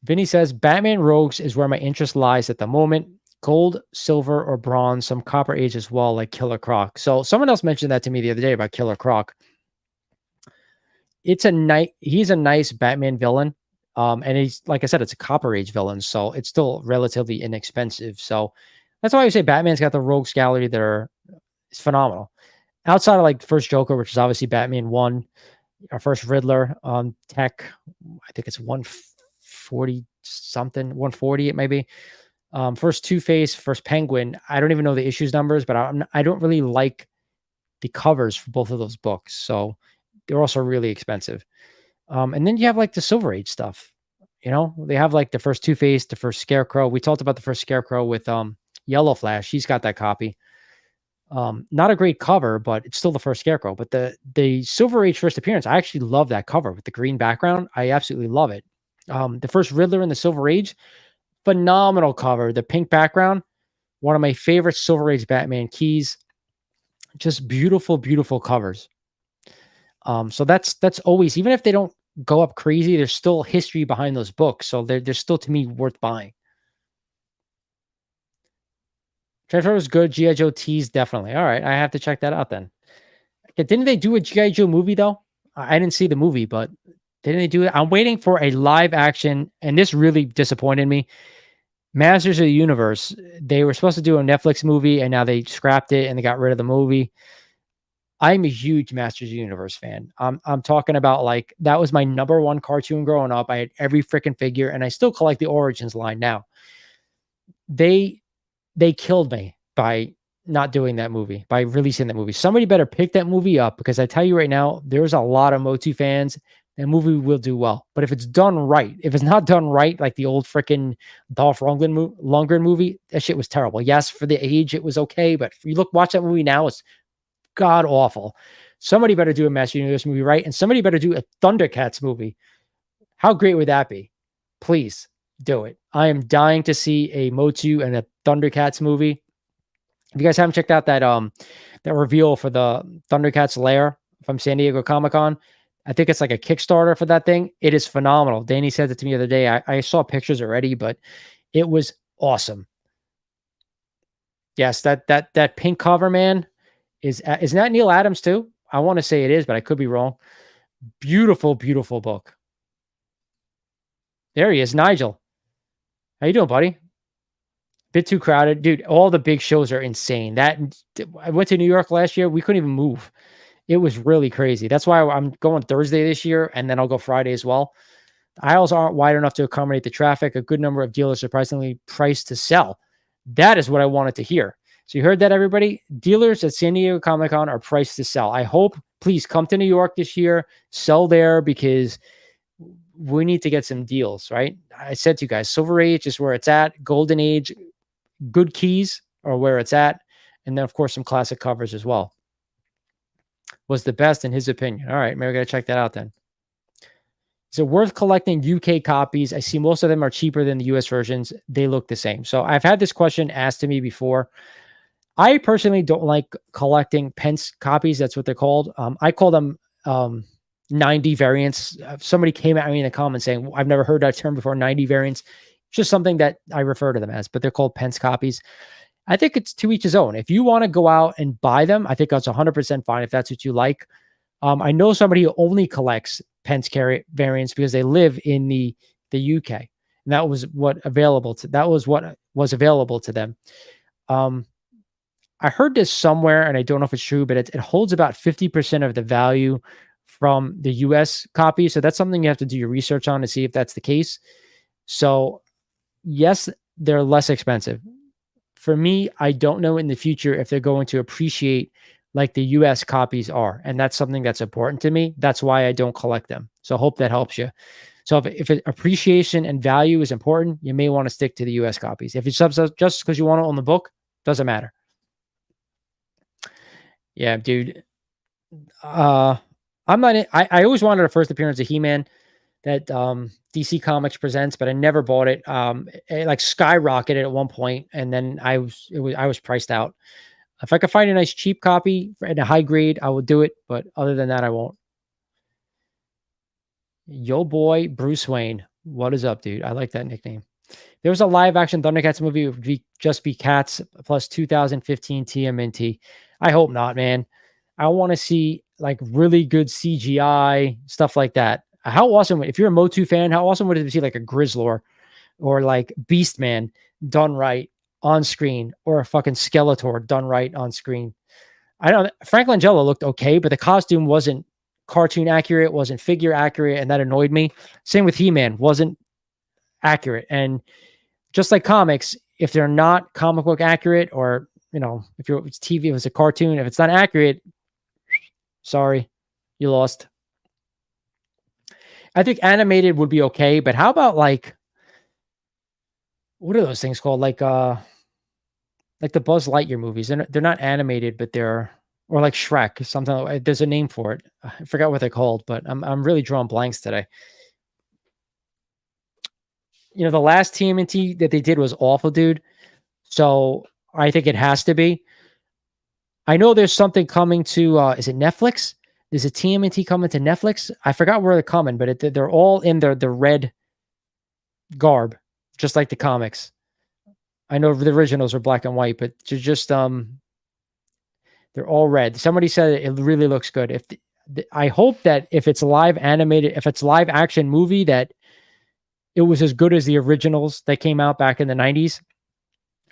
Vinny says, Batman Rogues is where my interest lies at the moment. Gold, silver, or bronze, some copper age as well, like Killer Croc. So someone else mentioned that to me the other day about Killer Croc. He's a nice Batman villain. And he's, like I said, it's a copper age villain, so it's still relatively inexpensive. So that's why I say Batman's got the rogues gallery that are it's phenomenal. Outside of like the first Joker, which is obviously Batman 1, our first Riddler, tech, I think it's 140 something, 140 it may be. First Two-Face, first Penguin. I don't even know the issues numbers, but I don't really like the covers for both of those books. So they're also really expensive. And then you have like the Silver Age stuff. You know, they have like the first Two-Face, the first Scarecrow. We talked about the first Scarecrow with Yellow Flash. He's got that copy. Not a great cover, but it's still the first Scarecrow. But the Silver Age first appearance, I actually love that cover with the green background. I absolutely love it. The first Riddler in the Silver Age, phenomenal cover. The pink background, one of my favorite Silver Age Batman keys. Just beautiful, beautiful covers. So that's always, even if they don't go up crazy, there's still history behind those books. So they're still, to me, worth buying. Transfer was good. G.I. Joe tease, definitely. All right, I have to check that out then. Okay, didn't they do a G.I. Joe movie though? I didn't see the movie, but didn't they do it? I'm waiting for a live action, and this really disappointed me. Masters of the Universe. They were supposed to do a Netflix movie, and now they scrapped it and they got rid of the movie. I'm a huge Masters of the Universe fan. I'm talking about, like, that was my number one cartoon growing up. I had every freaking figure, and I still collect the Origins line now. They killed me by not doing that movie, by releasing that movie. Somebody better pick that movie up, because I tell you right now, there's a lot of Motu fans. That movie will do well. But if it's done right, if it's not done right, like the old freaking Dolph Lundgren movie, that shit was terrible. Yes, for the age, it was okay. But if you watch that movie now, it's god awful. Somebody better do a Master Universe movie right, and somebody better do a Thundercats movie. How great would that be? Please do it. I am dying to see a Motu and a Thundercats movie. If you guys haven't checked out that reveal for the Thundercats lair from San Diego Comic-Con, I think it's like a Kickstarter for that thing. It is phenomenal. Danny said it to me the other day. I saw pictures already, but it was awesome. Yes, that pink cover, man, is that Neil Adams too? I want to say it is, but I could be wrong. Beautiful, beautiful book. There he is, Nigel. How you doing, buddy? Bit too crowded, dude. All the big shows are insane. I went to New York last year. We couldn't even move. It was really crazy. That's why I'm going Thursday this year, and then I'll go Friday as well. The aisles aren't wide enough to accommodate the traffic. A good number of dealers surprisingly priced to sell. That is what I wanted to hear. So you heard that, everybody? Dealers at San Diego Comic-Con are priced to sell. I hope, please come to New York this year, sell there, because we need to get some deals, right? I said to you guys, Silver Age is where it's at. Golden Age, good keys are where it's at. And then, of course, some classic covers as well. Was the best in his opinion. All right, maybe I got to check that out then. Is it worth collecting UK copies? I see most of them are cheaper than the US versions. They look the same. So I've had this question asked to me before. I personally don't like collecting Pence copies. That's what they're called. I call them 90 variants. Somebody came at me in the comments saying, I've never heard that term before, 90 variants. It's just something that I refer to them as, but they're called Pence copies. I think it's to each his own. If you want to go out and buy them, I think that's 100% fine if that's what you like. I know somebody who only collects Pence variants because they live in the UK, and that was what was available to them. I heard this somewhere, and I don't know if it's true, but it holds about 50% of the value from the US copy. So that's something you have to do your research on to see if that's the case. So yes, they're less expensive. For me, I don't know in the future if they're going to appreciate like the US copies are. And that's something that's important to me. That's why I don't collect them. So I hope that helps you. So if appreciation and value is important, you may want to stick to the US copies. If it's just because you want to own the book, doesn't matter. Yeah, dude. I'm not. I always wanted a first appearance of He-Man that DC Comics presents, but I never bought it. It like skyrocketed at one point, and then I was priced out. If I could find a nice cheap copy at a high grade, I will do it. But other than that, I won't. Yo, boy, Bruce Wayne. What is up, dude? I like that nickname. There was a live action Thundercats movie. It would just be cats plus 2015 TMNT. I hope not, man. I want to see like really good CGI stuff like that. How awesome! If you're a Motu fan, how awesome would it be to see like a Grizzlor or like Beastman done right on screen, or a fucking Skeletor done right on screen? I don't. Frank Langella looked okay, but the costume wasn't cartoon accurate, wasn't figure accurate, and that annoyed me. Same with He-Man, wasn't accurate. And just like comics, if they're not comic book accurate, or if it's TV, if it's a cartoon, if it's not accurate, sorry, you lost. I think animated would be okay, but how about like what are those things called? Like the Buzz Lightyear movies. They're not animated, but they're or like Shrek, something like, there's a name for it. I forgot what they're called, but I'm really drawing blanks today. The last TMNT that they did was awful, dude. So I think it has to be. I know there's something coming to is it Netflix? There's a TMNT coming to Netflix. I forgot where they're coming, but they're all in the red garb, just like the comics. I know the originals are black and white, but they're all red. Somebody said it really looks good. I hope that if it's live animated, if it's live action movie, that it was as good as the originals that came out back in the 90s.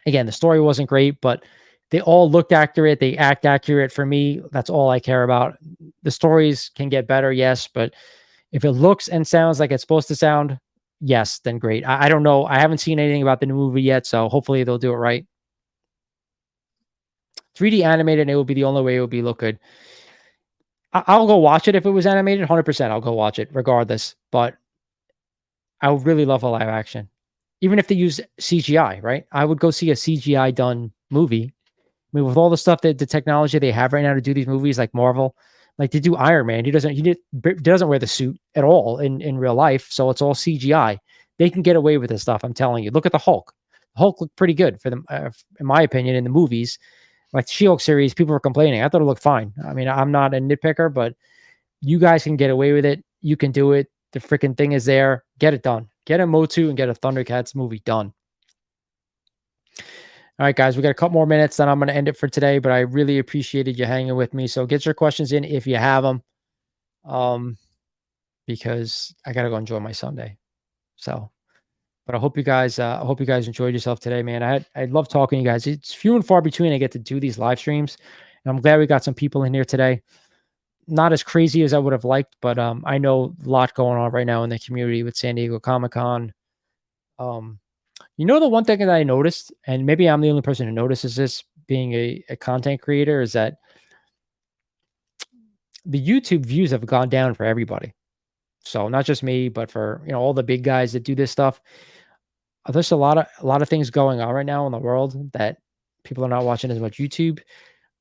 Again, the story wasn't great, but they all looked accurate. They act accurate for me. That's all I care about. The stories can get better, yes, but if it looks and sounds like it's supposed to sound, yes, then great. I don't know. I haven't seen anything about the new movie yet, so hopefully they'll do it right. 3D animated, and it will be the only way it will be look good. I'll go watch it if it was animated. 100%, I'll go watch it regardless. But I would really love a live action, even if they use CGI. Right? I would go see a CGI done movie. I mean, with all the stuff that the technology they have right now to do these movies, like Marvel, like to do Iron Man, he doesn't wear the suit at all in real life, so it's all CGI. They can get away with this stuff. I'm telling you. Look at the Hulk. The Hulk looked pretty good for them, in my opinion, in the movies. Like the She-Hulk series, people were complaining. I thought it looked fine. I mean, I'm not a nitpicker, but you guys can get away with it. You can do it. The freaking thing is there. Get it done. Get a Motu and get a Thundercats movie done. All right, guys, we got a couple more minutes, then I'm going to end it for today, but I really appreciated you hanging with me. So get your questions in if you have them, because I got to go enjoy my Sunday. So, but I hope you guys enjoyed yourself today, man. I love talking to you guys. It's few and far between I get to do these live streams, and I'm glad we got some people in here today. Not as crazy as I would have liked, but I know a lot going on right now in the community with San Diego Comic-Con. The one thing that I noticed, and maybe I'm the only person who notices this being a content creator, is that the YouTube views have gone down for everybody. So not just me, but for all the big guys that do this stuff. There's a lot of things going on right now in the world that people are not watching as much YouTube.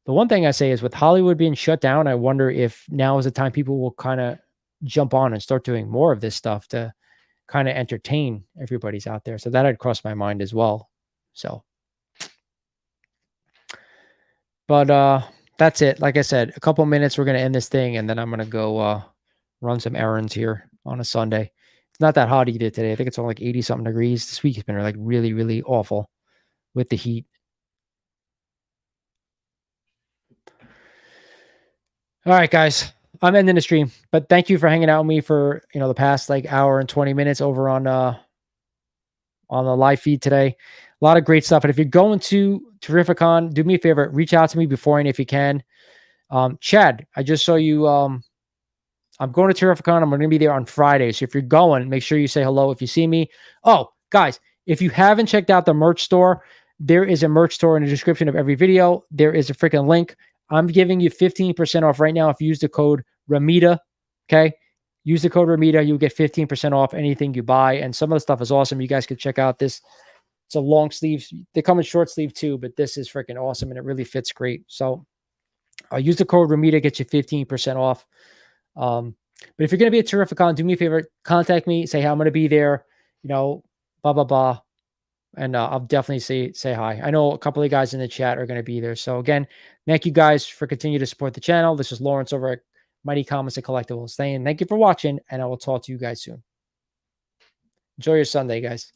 The one thing I say is with Hollywood being shut down, I wonder if now is the time people will kind of jump on and start doing more of this stuff to kind of entertain everybody's out there. So that had crossed my mind as well. So, but that's it. Like I said, a couple minutes, we're going to end this thing, and then I'm going to go run some errands here on a Sunday. It's not that hot either today. I think it's only like 80 something degrees. This week has been like really, really awful with the heat. All right, guys, I'm ending the stream, but thank you for hanging out with me for, the past like hour and 20 minutes over on the live feed today. A lot of great stuff. And if you're going to Terrificon, do me a favor, reach out to me beforehand if you can. Chad, I just saw you. I'm going to Terrificon. I'm going to be there on Friday. So if you're going, make sure you say hello if you see me. Oh, guys, if you haven't checked out the merch store, there is a merch store in the description of every video. There is a freaking link. I'm giving you 15% off right now if you use the code Ramita. Okay. Use the code Ramita. You'll get 15% off anything you buy. And some of the stuff is awesome. You guys can check out this. It's a long sleeve. They come in short sleeve too, but this is freaking awesome and it really fits great. So use the code Ramita, get you 15% off. But if you're going to be at Terrificon, do me a favor, contact me, say, hey, I'm going to be there, blah, blah, blah. And I'll definitely say hi. I know a couple of guys in the chat are going to be there. So again, thank you guys for continuing to support the channel. This is Lawrence over at Mighty Comics and Collectibles saying thank you for watching, and I will talk to you guys soon. Enjoy your Sunday, guys.